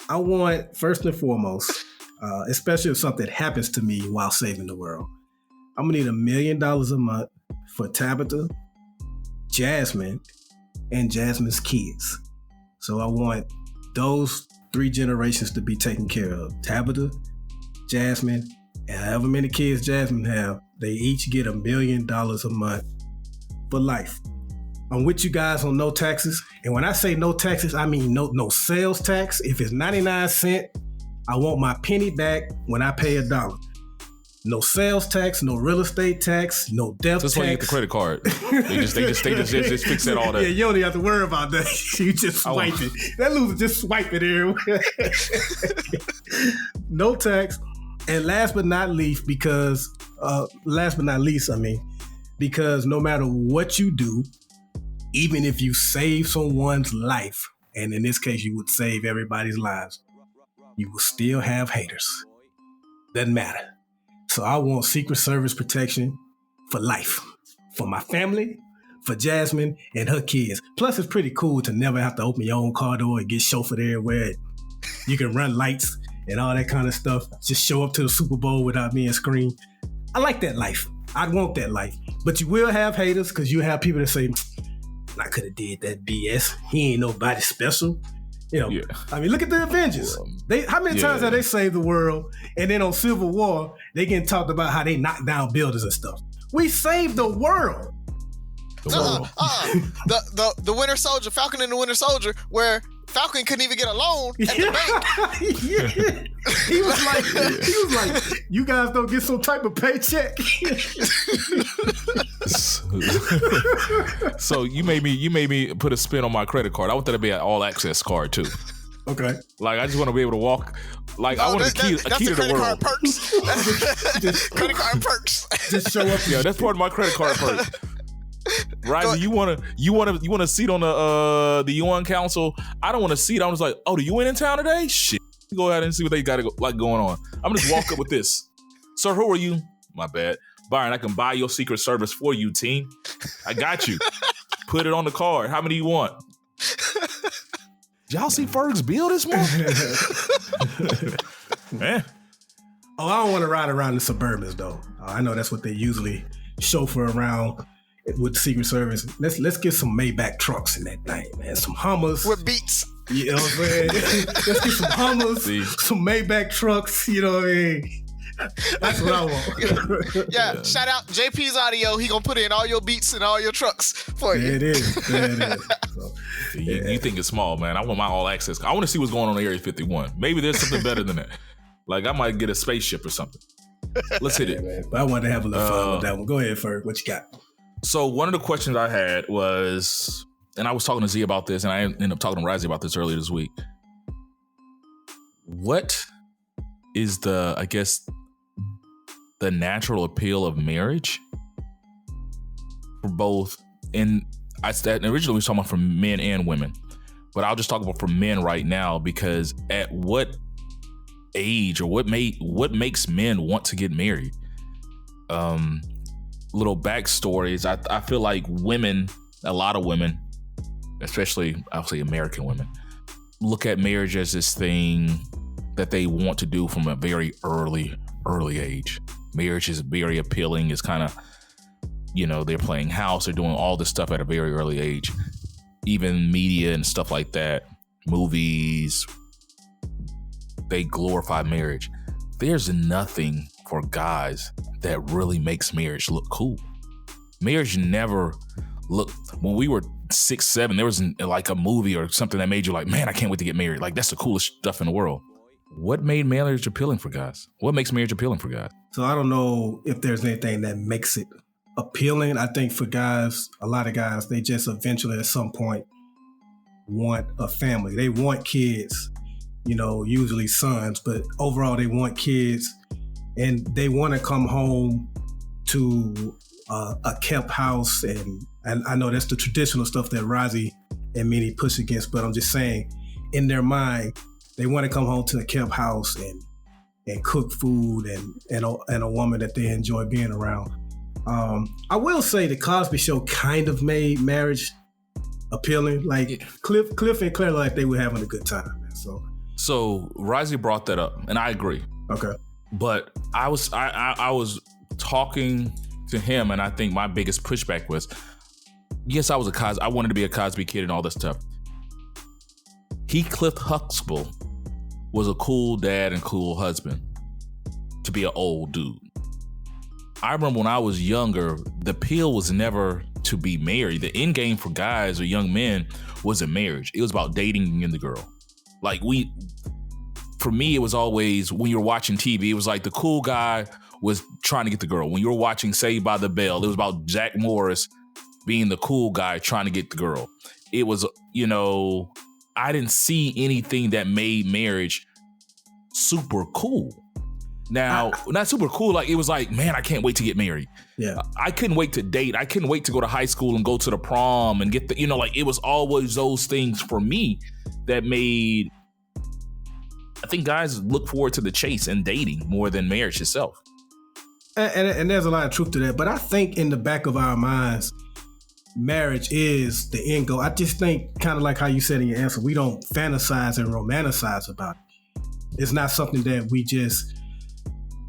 I want first and foremost, especially if something happens to me while saving the world, I'm gonna need $1 million a month for Tabitha, Jasmine, and Jasmine's kids. So I want those 3 generations to be taken care of. Tabitha, Jasmine, and however many kids Jasmine have, they each get $1 million a month for life. I'm with you guys on no taxes. And when I say no taxes, I mean no sales tax. If it's 99 cents, I want my penny back when I pay $1. No sales tax, no real estate tax, no death tax. That's why you get the credit card. They just fix that all that. Yeah, you don't even have to worry about that. You just swipe it. That loser just swipe it everywhere. No tax. And last but not least, because no matter what you do, even if you save someone's life, and in this case, you would save everybody's lives, you will still have haters. Doesn't matter. So I want Secret Service protection for life, for my family, for Jasmine and her kids. Plus, it's pretty cool to never have to open your own car door and get chauffeured everywhere. You can run lights and all that kind of stuff. Just show up to the Super Bowl without being screamed. I like that life. I want that life. But you will have haters because you have people that say, I could have did that BS. He ain't nobody special. Yeah. I mean, look at the Avengers. How many times have they saved the world? And then on Civil War, they getting talked about how they knocked down buildings and stuff. We saved the world. The Winter Soldier, Falcon and the Winter Soldier, where Falcon couldn't even get a loan at the bank. He was like, you guys don't get some type of paycheck. So you made me put a spin on my credit card. I want that to be an all access card too. Okay. I just want to be able to walk. I want a key to the world. Credit card perks. Just show up. Yeah, that's part of my credit card perk. Razi, you want a seat on the UN Council? I don't want a seat. I'm just like, oh, the UN in town today? Shit. Go ahead and see what they got going on. I'm gonna just walk up with this. Sir, who are you? My bad. Byron, I can buy your Secret Service for you, team. I got you. Put it on the card. How many you want? Y'all see Ferg's bill this month? Man. Oh, I don't want to ride around the Suburbans though. I know that's what they usually chauffeur around with the Secret Service. Let's get some Maybach trucks in that thing, man. Some Hummers with Beats. You know what I'm saying? Let's get some Hummers, some Maybach trucks. You know what I mean? That's what I want. Yeah, shout out JP's Audio. He gonna put in all your beats and all your trucks for you. There it is. So, You think it's small, man. I want my all access. I want to see what's going on in Area 51. Maybe there's something better than that. Like I might get a spaceship or something. Let's hit it. Man. But I wanted to have a little fun with that one. Go ahead, Ferg. What you got? So one of the questions I had was, and I was talking to Z about this, and I ended up talking to Razi about this earlier this week. What is the natural appeal of marriage for both? And originally we were talking about for men and women, but I'll just talk about for men right now, because at what age or what makes men want to get married? Little backstories. I feel like women, a lot of women, especially I'll say American women, look at marriage as this thing that they want to do from a very early age. Marriage is very appealing. It's kind of, they're playing house, they're doing all this stuff at a very early age. Even media and stuff like that, movies, they glorify marriage. There's nothing for guys that really makes marriage look cool. Marriage never looked, when we were 6, 7, there wasn't like a movie or something that made you like, man, I can't wait to get married. Like that's the coolest stuff in the world. What made marriage appealing for guys? What makes marriage appealing for guys? So I don't know if there's anything that makes it appealing. I think for guys, a lot of guys, they just eventually at some point want a family. They want kids, usually sons, but overall they want kids, and they want to come home to a kept house. And I know that's the traditional stuff that Razi and many push against, but I'm just saying, in their mind, they want to come home to a kept house and cook food and a woman that they enjoy being around. I will say the Cosby Show kind of made marriage appealing. Like Cliff and Claire, like they were having a good time. Man. So Razi brought that up, and I agree. Okay, but I was talking to him, and I think my biggest pushback was, yes, I wanted to be a Cosby kid and all this stuff. Cliff Huxtable was a cool dad and cool husband to be an old dude. I remember when I was younger, the appeal was never to be married. The end game for guys or young men wasn't marriage. It was about dating and the girl. Like for me, it was always when you were watching TV, it was like the cool guy was trying to get the girl. When you were watching Saved by the Bell, it was about Jack Morris being the cool guy trying to get the girl. It was, I didn't see anything that made marriage super cool. Now, not super cool. Like it was like, man, I can't wait to get married. Yeah, I couldn't wait to date. I couldn't wait to go to high school and go to the prom and get the, like it was always those things for me that made, I think guys look forward to the chase and dating more than marriage itself. And there's a lot of truth to that. But I think in the back of our minds, marriage is the end goal. I just think, kind of like how you said in your answer, we don't fantasize and romanticize about it. It's not something that we just,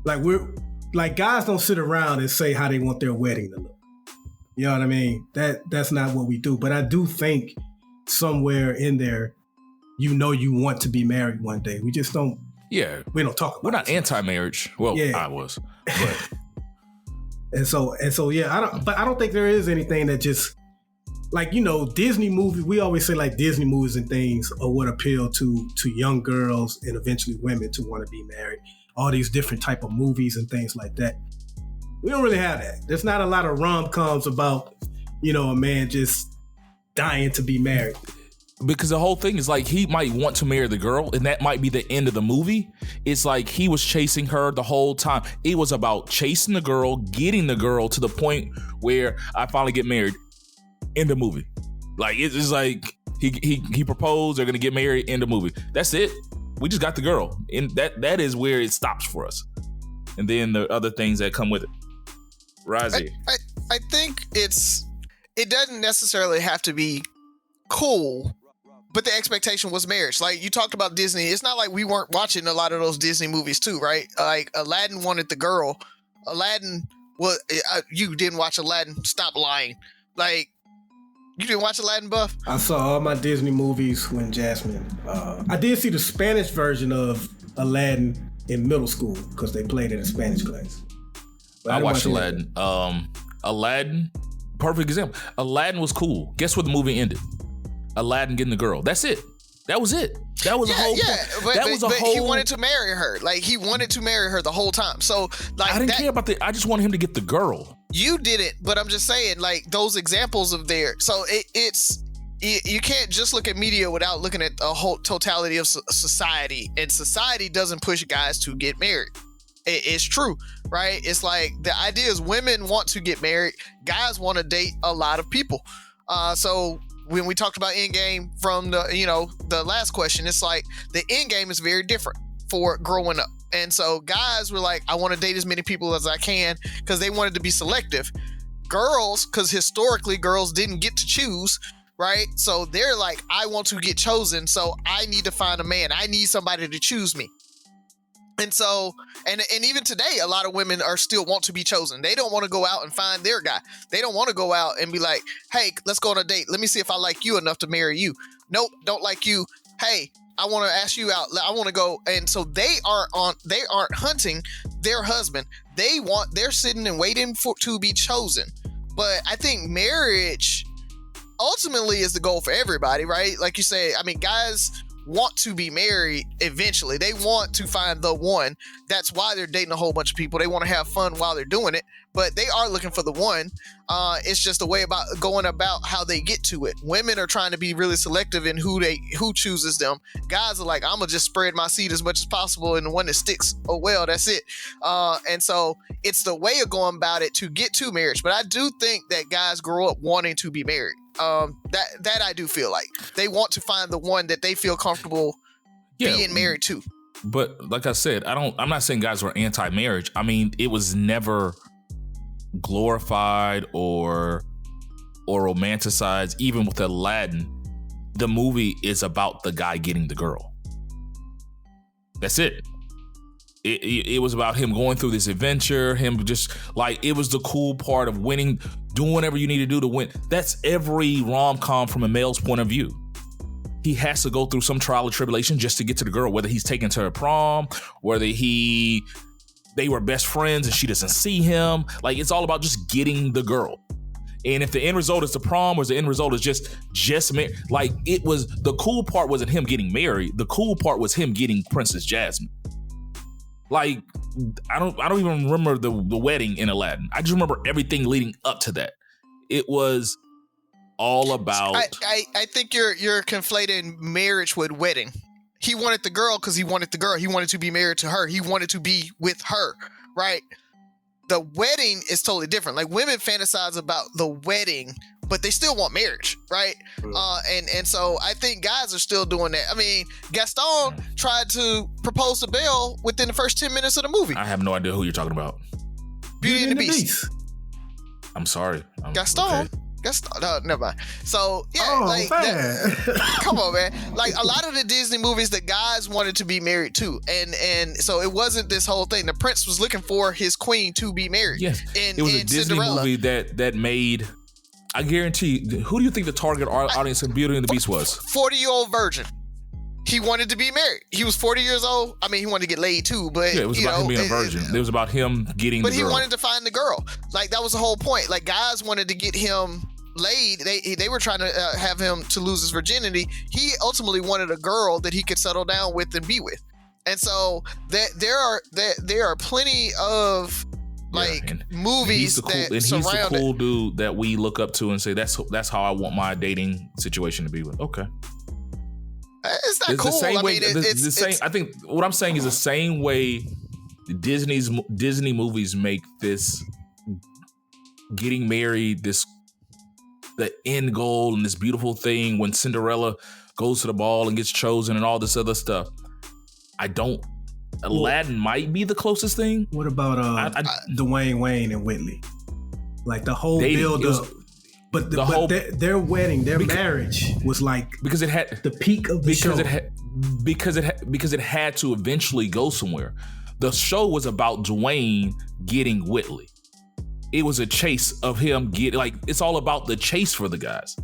guys don't sit around and say how they want their wedding to look. You know what I mean? That's not what we do. But I do think somewhere in there, you want to be married one day. We just don't. Yeah, we don't talk about it. We're not anti-marriage. Well, yeah. I was. But. and so yeah, I don't think there is anything that just Disney movies. We always say like Disney movies and things are what appeal to young girls and eventually women to want to be married. All these different type of movies and things like that. We don't really have that. There's not a lot of rom-coms about, a man just dying to be married. Because the whole thing is like he might want to marry the girl, and that might be the end of the movie. It's like he was chasing her the whole time. It was about chasing the girl, getting the girl to the point where I finally get married. End of movie. Like it's just like he proposed, they're gonna get married, end of movie. That's it. We just got the girl. And that is where it stops for us. And then the other things that come with it. Razi. I think it doesn't necessarily have to be cool, but the expectation was marriage. Like you talked about Disney. It's not like we weren't watching a lot of those Disney movies too, right? Like Aladdin wanted the girl. Aladdin was, you didn't watch Aladdin. Stop lying. Like, you didn't watch Aladdin, Buff? I saw all my Disney movies when Jasmine. I did see the Spanish version of Aladdin in middle school because they played it in Spanish class. I watched Aladdin. Aladdin, perfect example. Aladdin was cool. Guess where the movie ended? Aladdin getting the girl. That's it. That was it. That was a whole. But he wanted to marry her. Like he wanted to marry her the whole time. So like I didn't care about I just wanted him to get the girl. You didn't, but I'm just saying, like those examples of there. So you can't just look at media without looking at the whole totality of society. And society doesn't push guys to get married. It's true, right? It's like the idea is women want to get married, guys want to date a lot of people. So when we talked about endgame from the last question, it's like the endgame is very different for growing up. And so guys were like, I want to date as many people as I can because they wanted to be selective. Girls, because historically girls didn't get to choose, right? So they're like, I want to get chosen, so I need to find a man. I need somebody to choose me. And so, and even today, a lot of women are still want to be chosen. They don't want to go out and find their guy. They don't want to go out and be like, hey, let's go on a date. Let me see if I like you enough to marry you. Nope, don't like you. Hey, I want to ask you out. I want to go. And so they aren't hunting their husband. They're sitting and waiting to be chosen. But I think marriage ultimately is the goal for everybody, right? Like you say, I mean, guys want to be married eventually. They want to find the one. That's why they're dating a whole bunch of people. They want to have fun while they're doing it, but they are looking for the one. It's just a way about going about how they get to it. Women are trying to be really selective in who chooses them. Guys are like, I'm gonna just spread my seed as much as possible, and the one that sticks, oh well, that's it. And so it's the way of going about it to get to marriage. But I do think that guys grow up wanting to be married. That I do feel like they want to find the one that they feel comfortable being married to. But like I said, I'm not saying guys were anti-marriage. I mean, it was never glorified or romanticized. Even with Aladdin, the movie is about the guy getting the girl. That's it. It was about him going through this adventure, him just like, it was the cool part of winning, doing whatever you need to do to win. That's every rom-com from a male's point of view. He has to go through some trial or tribulation just to get to the girl, whether he's taken to her prom, whether they were best friends and she doesn't see him. Like, it's all about just getting the girl. And if the end result is the prom or the end result is just married, like, it was, the cool part wasn't him getting married. The cool part was him getting Princess Jasmine. Like, I don't even remember the wedding in Aladdin. I just remember everything leading up to that. It was all about. I think you're conflating marriage with wedding. He wanted the girl because he wanted the girl. He wanted to be married to her. He wanted to be with her, right? The wedding is totally different. Like, women fantasize about the wedding, but they still want marriage, right? And so I think guys are still doing that. I mean, Gaston tried to propose to Belle within the first 10 minutes of the movie. I have no idea who you're talking about. Beauty and the Beast. I'm sorry. Gaston. Okay. Gaston. No, never mind. So yeah, come on, man. Like, a lot of the Disney movies, the guys wanted to be married too, and so it wasn't this whole thing. The prince was looking for his queen to be married. Yes, it was a Disney Cinderella. movie that made. I guarantee. Who do you think the target audience of Beauty and the Beast was? 40-year-old virgin. He wanted to be married. He was 40 years old. I mean, he wanted to get laid too, but yeah, it was about him being a virgin. It was about him getting the girl. But he wanted to find the girl. Like, that was the whole point. Like, guys wanted to get him laid. They were trying to have him to lose his virginity. He ultimately wanted a girl that he could settle down with and be with. And so there are plenty of movies he's the cool dude that we look up to and say that's how I want my dating situation to be with. Okay. It's not cool. I think what I'm saying is the same way Disney movies make this getting married, the end goal and this beautiful thing when Cinderella goes to the ball and gets chosen and all this other stuff. Aladdin might be the closest thing. What about Dwayne Wayne and Whitley? Like, the whole build up. But their wedding, their marriage was like, because it had the peak of the show. Because it had to eventually go somewhere. The show was about Dwayne getting Whitley. It was a chase of him getting, like, it's all about the chase for the guys.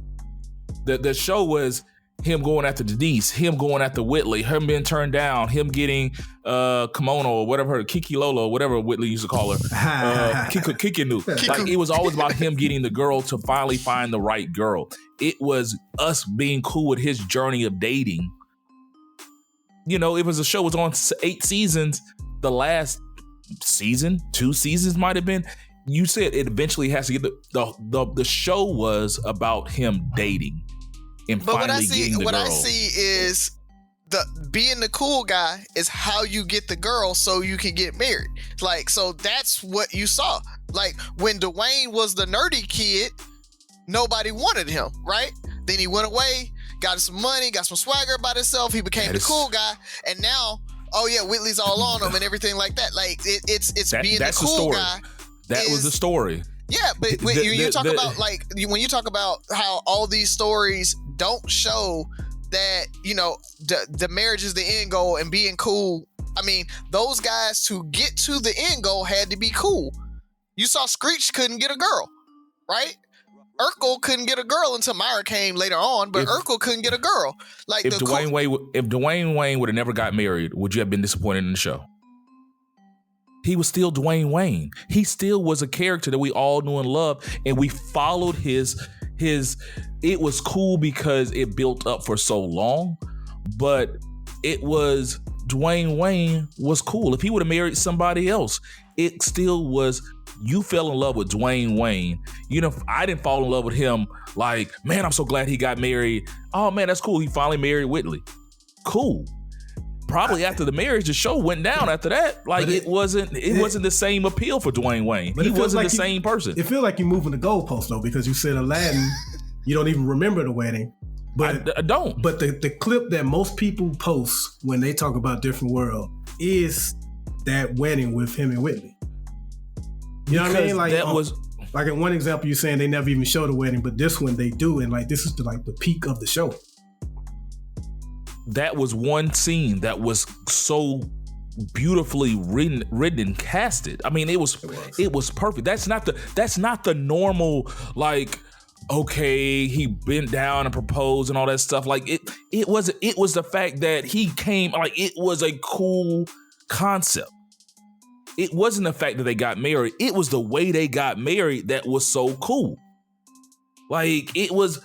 The show was him going after Denise, him going after Whitley, him being turned down, him getting Kimono or whatever, Kiki Lolo, whatever Whitley used to call her, Kikinu. Like, it was always about him getting the girl to finally find the right girl. It was us being cool with his journey of dating. You know, it was a show, it was on 8 seasons. The last season, 2 seasons might have been. You said it eventually has to get the show was about him dating and finally getting the girl. What I see is being the cool guy is how you get the girl so you can get married. Like, so that's what you saw. Like, when Dwayne was the nerdy kid, nobody wanted him, right? Then he went away, got some money, got some swagger about himself. He became the cool guy, and now, oh yeah, Whitley's all on him and everything like that. Like, it's being the cool guy. That was the story. Yeah, but when you talk about how all these stories don't show that, you know, the marriage is the end goal and being cool. I mean, those guys to get to the end goal had to be cool. You saw Screech couldn't get a girl, right? Urkel couldn't get a girl until Myra came later on, but Urkel couldn't get a girl. Like, if Dwayne Wayne would have never got married, would you have been disappointed in the show? He was still Dwayne Wayne. He still was a character that we all knew and loved, and we followed his. It was cool because it built up for so long, but it was Dwayne Wayne was cool. If he would have married somebody else, it still was. You fell in love with Dwayne Wayne. You know, I didn't fall in love with him. Like, man, I'm so glad he got married. Oh man, that's cool. He finally married Whitley. Cool. Probably after the marriage, the show went down after that. Like, it wasn't the same appeal for Dwayne Wayne. He wasn't the same person. It feels like you're moving the goalpost though, because you said Aladdin, you don't even remember the wedding. But I don't. But the clip that most people post when they talk about Different World is that wedding with him and Whitley. You know what I mean? Like, that was like in one example, you're saying they never even show the wedding, but this one they do, and like this is the peak of the show. That was one scene that was so beautifully written and casted. I mean, it was perfect. That's not the normal, like, okay, he bent down and proposed and all that stuff. Like, it was the fact that he came, like, it was a cool concept. It wasn't the fact that they got married. It was the way they got married that was so cool. Like, it was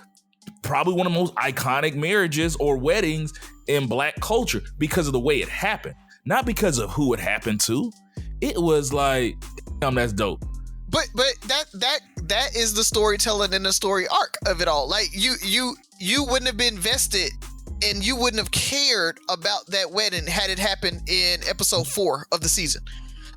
probably one of the most iconic marriages or weddings in Black culture because of the way it happened, not because of who it happened to. It was like, damn, that's dope. But that is the storytelling and the story arc of it all. Like, you wouldn't have been vested and you wouldn't have cared about that wedding had it happened in episode 4 of the season.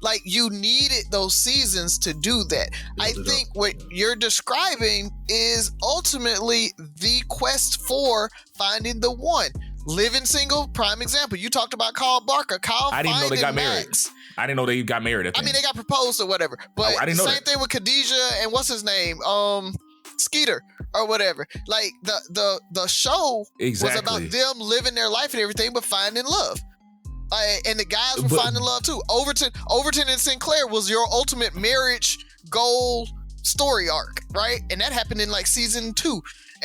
Like, you needed those seasons to do that. I think what you're describing is ultimately the quest for finding the one. Living single, prime example. You talked about Kyle Barker. I didn't know they got married. I didn't know they got married. I mean, they got proposed or whatever. But I didn't know same thing with Khadijah and what's his name? Skeeter or whatever. Like, the show was about them living their life and everything, but finding love. And the guys were finding love too. Overton and Sinclair was your ultimate marriage goal story arc, right? And that happened in like season 2.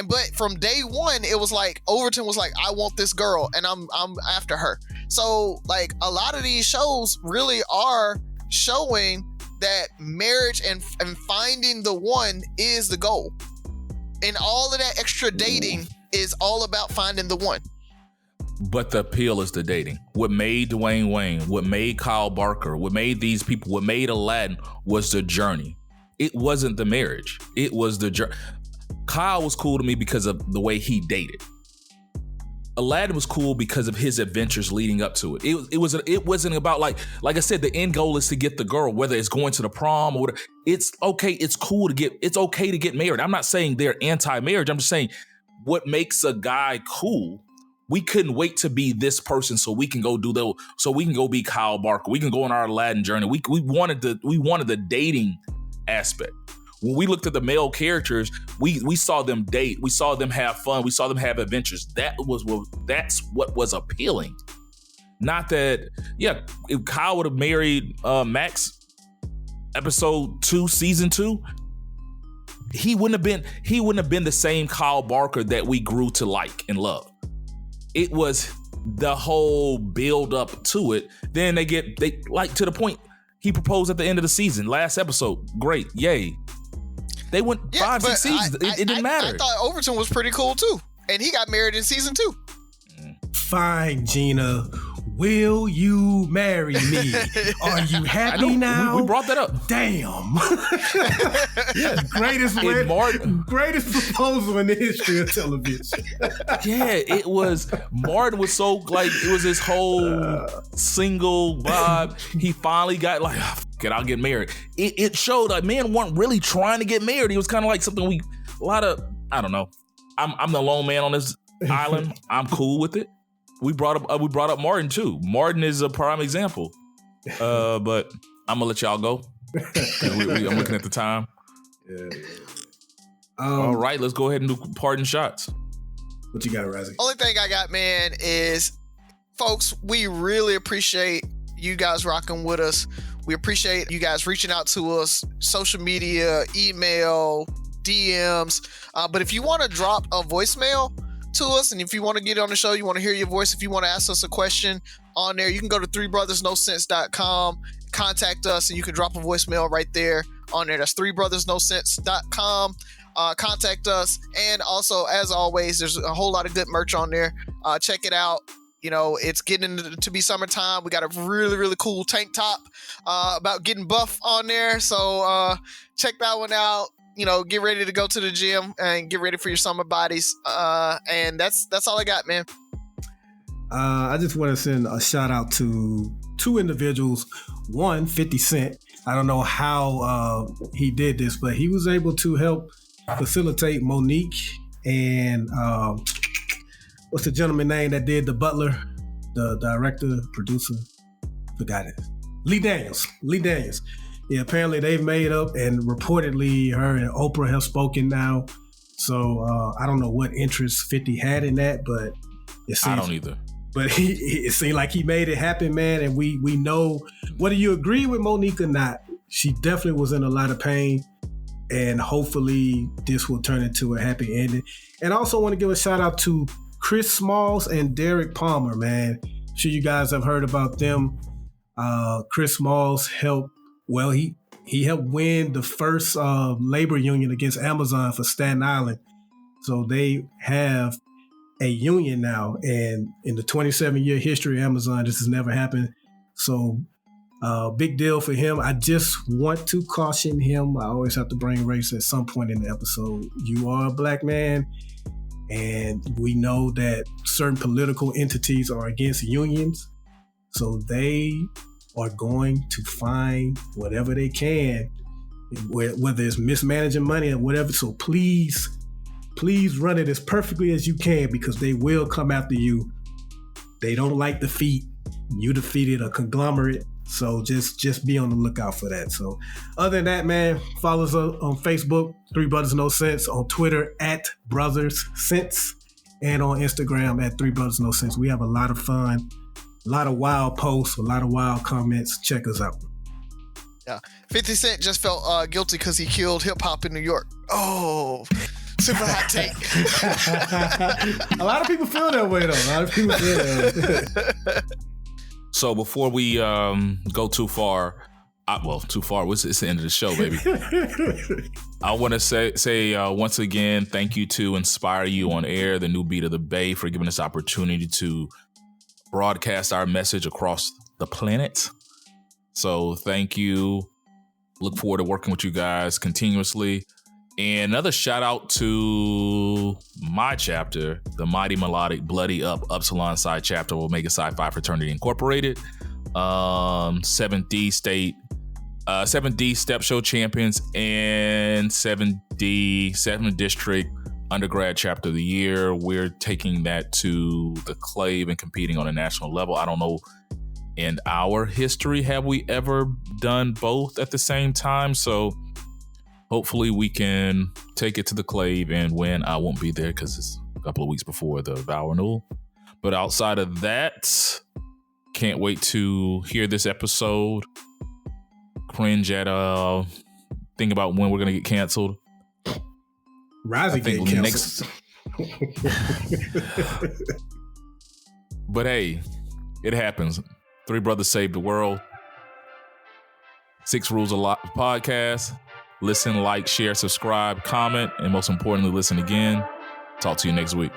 But from day 1, it was like Overton was like, I want this girl and I'm after her. So like a lot of these shows really are showing that marriage and finding the one is the goal. And all of that extra dating is all about finding the one. But the appeal is the dating. What made Dwayne Wayne, what made Kyle Barker, what made these people, what made Aladdin was the journey. It wasn't the marriage. It was the journey. Kyle was cool to me because of the way he dated. Aladdin was cool because of his adventures leading up to it. It wasn't about like I said, the end goal is to get the girl, whether it's going to the prom or whatever. It's okay to get married. I'm not saying they're anti-marriage. I'm just saying what makes a guy cool. We couldn't wait to be this person so we can go so we can go be Kyle Barker. We can go on our Aladdin journey. We wanted the dating aspect. When we looked at the male characters, we saw them date. We saw them have fun. We saw them have adventures. That's what was appealing. Not that, if Kyle would have married Max episode 2, season 2, he wouldn't have been the same Kyle Barker that we grew to like and love. It was the whole build up to it. Then they like to the point he proposed at the end of the season. Last episode, great, yay. They went 5-6 seasons. It didn't matter. I thought Overton was pretty cool too, and he got married in season 2. Fine, Gina. Will you marry me? Are you happy now? We brought that up. Damn. Greatest proposal in the history of television. Yeah, it was. Martin was so like, it was his whole single vibe. He finally got like, I'll get married. It showed like men weren't really trying to get married. It was kind of like something I don't know. I'm the lone man on this island. I'm cool with it. We brought up Martin too. Martin is a prime example. But I'm gonna let y'all go. I'm looking at the time. Yeah. All right, let's go ahead and do parting shots. What you got, Razi? Only thing I got, man, is folks, we really appreciate you guys rocking with us. We appreciate you guys reaching out to us, social media, email, DMs. But if you want to drop a voicemail to us, and if you want to get on the show, you want to hear your voice, if you want to ask us a question on there, you can go to threebrothersnosense.com, contact us, and you can drop a voicemail right there on there. That's threebrothersnosense.com. Contact us, and also, as always, there's a whole lot of good merch on there. Check it out. You know, it's getting to be summertime. We got a really, really cool tank top about getting buff on there, so check that one out. You know, get ready to go to the gym and get ready for your summer bodies. And that's all I got, man. I just want to send a shout out to 2 individuals. One, 50 Cent. I don't know how he did this, but he was able to help facilitate Monique and what's the gentleman name that did The Butler? The director, producer, forgot it. Lee Daniels. Yeah, apparently they've made up, and reportedly her and Oprah have spoken now. So I don't know what interest 50 had in that, but it seems, I don't either. But it seemed like he made it happen, man. And we know, whether you agree with Monique or not, she definitely was in a lot of pain. And hopefully this will turn into a happy ending. And I also want to give a shout out to Chris Smalls and Derek Palmer, man. I'm sure you guys have heard about them. Chris Smalls helped. Well, he helped win the first labor union against Amazon for Staten Island. So they have a union now. And in the 27-year history of Amazon, this has never happened. So big deal for him. I just want to caution him. I always have to bring race at some point in the episode. You are a black man, and we know that certain political entities are against unions. So they are going to find whatever they can, whether it's mismanaging money or whatever. So please run it as perfectly as you can, because they will come after you. They don't like defeat. You defeated a conglomerate. So just be on the lookout for that. So other than that, man, follow us on Facebook, 3 Brothers No Sense, on Twitter @BrothersSense, and on Instagram @3BrothersNoSense. We have a lot of fun. A lot of wild posts, a lot of wild comments. Check us out. Yeah. 50 Cent just felt guilty because he killed hip hop in New York. Oh, super hot take. A lot of people feel that way, though. So before we go too far, it's the end of the show, baby. I want to say once again, thank you to Inspire You on Air, the new beat of the Bay, for giving us opportunity to broadcast our message across the planet. So thank you. Look forward to working with you guys continuously. And another shout out to my chapter, the Mighty Melodic Bloody Up Upsilon Psi chapter of Omega Psi Phi Fraternity Incorporated. 7D Step Show Champions and 7th District Undergrad Chapter of the Year. We're taking that to the Clave and competing on a national level. I don't know, in our history, have we ever done both at the same time? So hopefully we can take it to the Clave and win. I won't be there because it's a couple of weeks before the vow renewal. But outside of that, can't wait to hear this episode. Cringe at think about when we're going to get canceled. Razi getting canceled. But hey, it happens. 3 brothers saved the world. 6 Rules of Life podcast. Listen, like, share, subscribe, comment, and most importantly, listen again. Talk to you next week.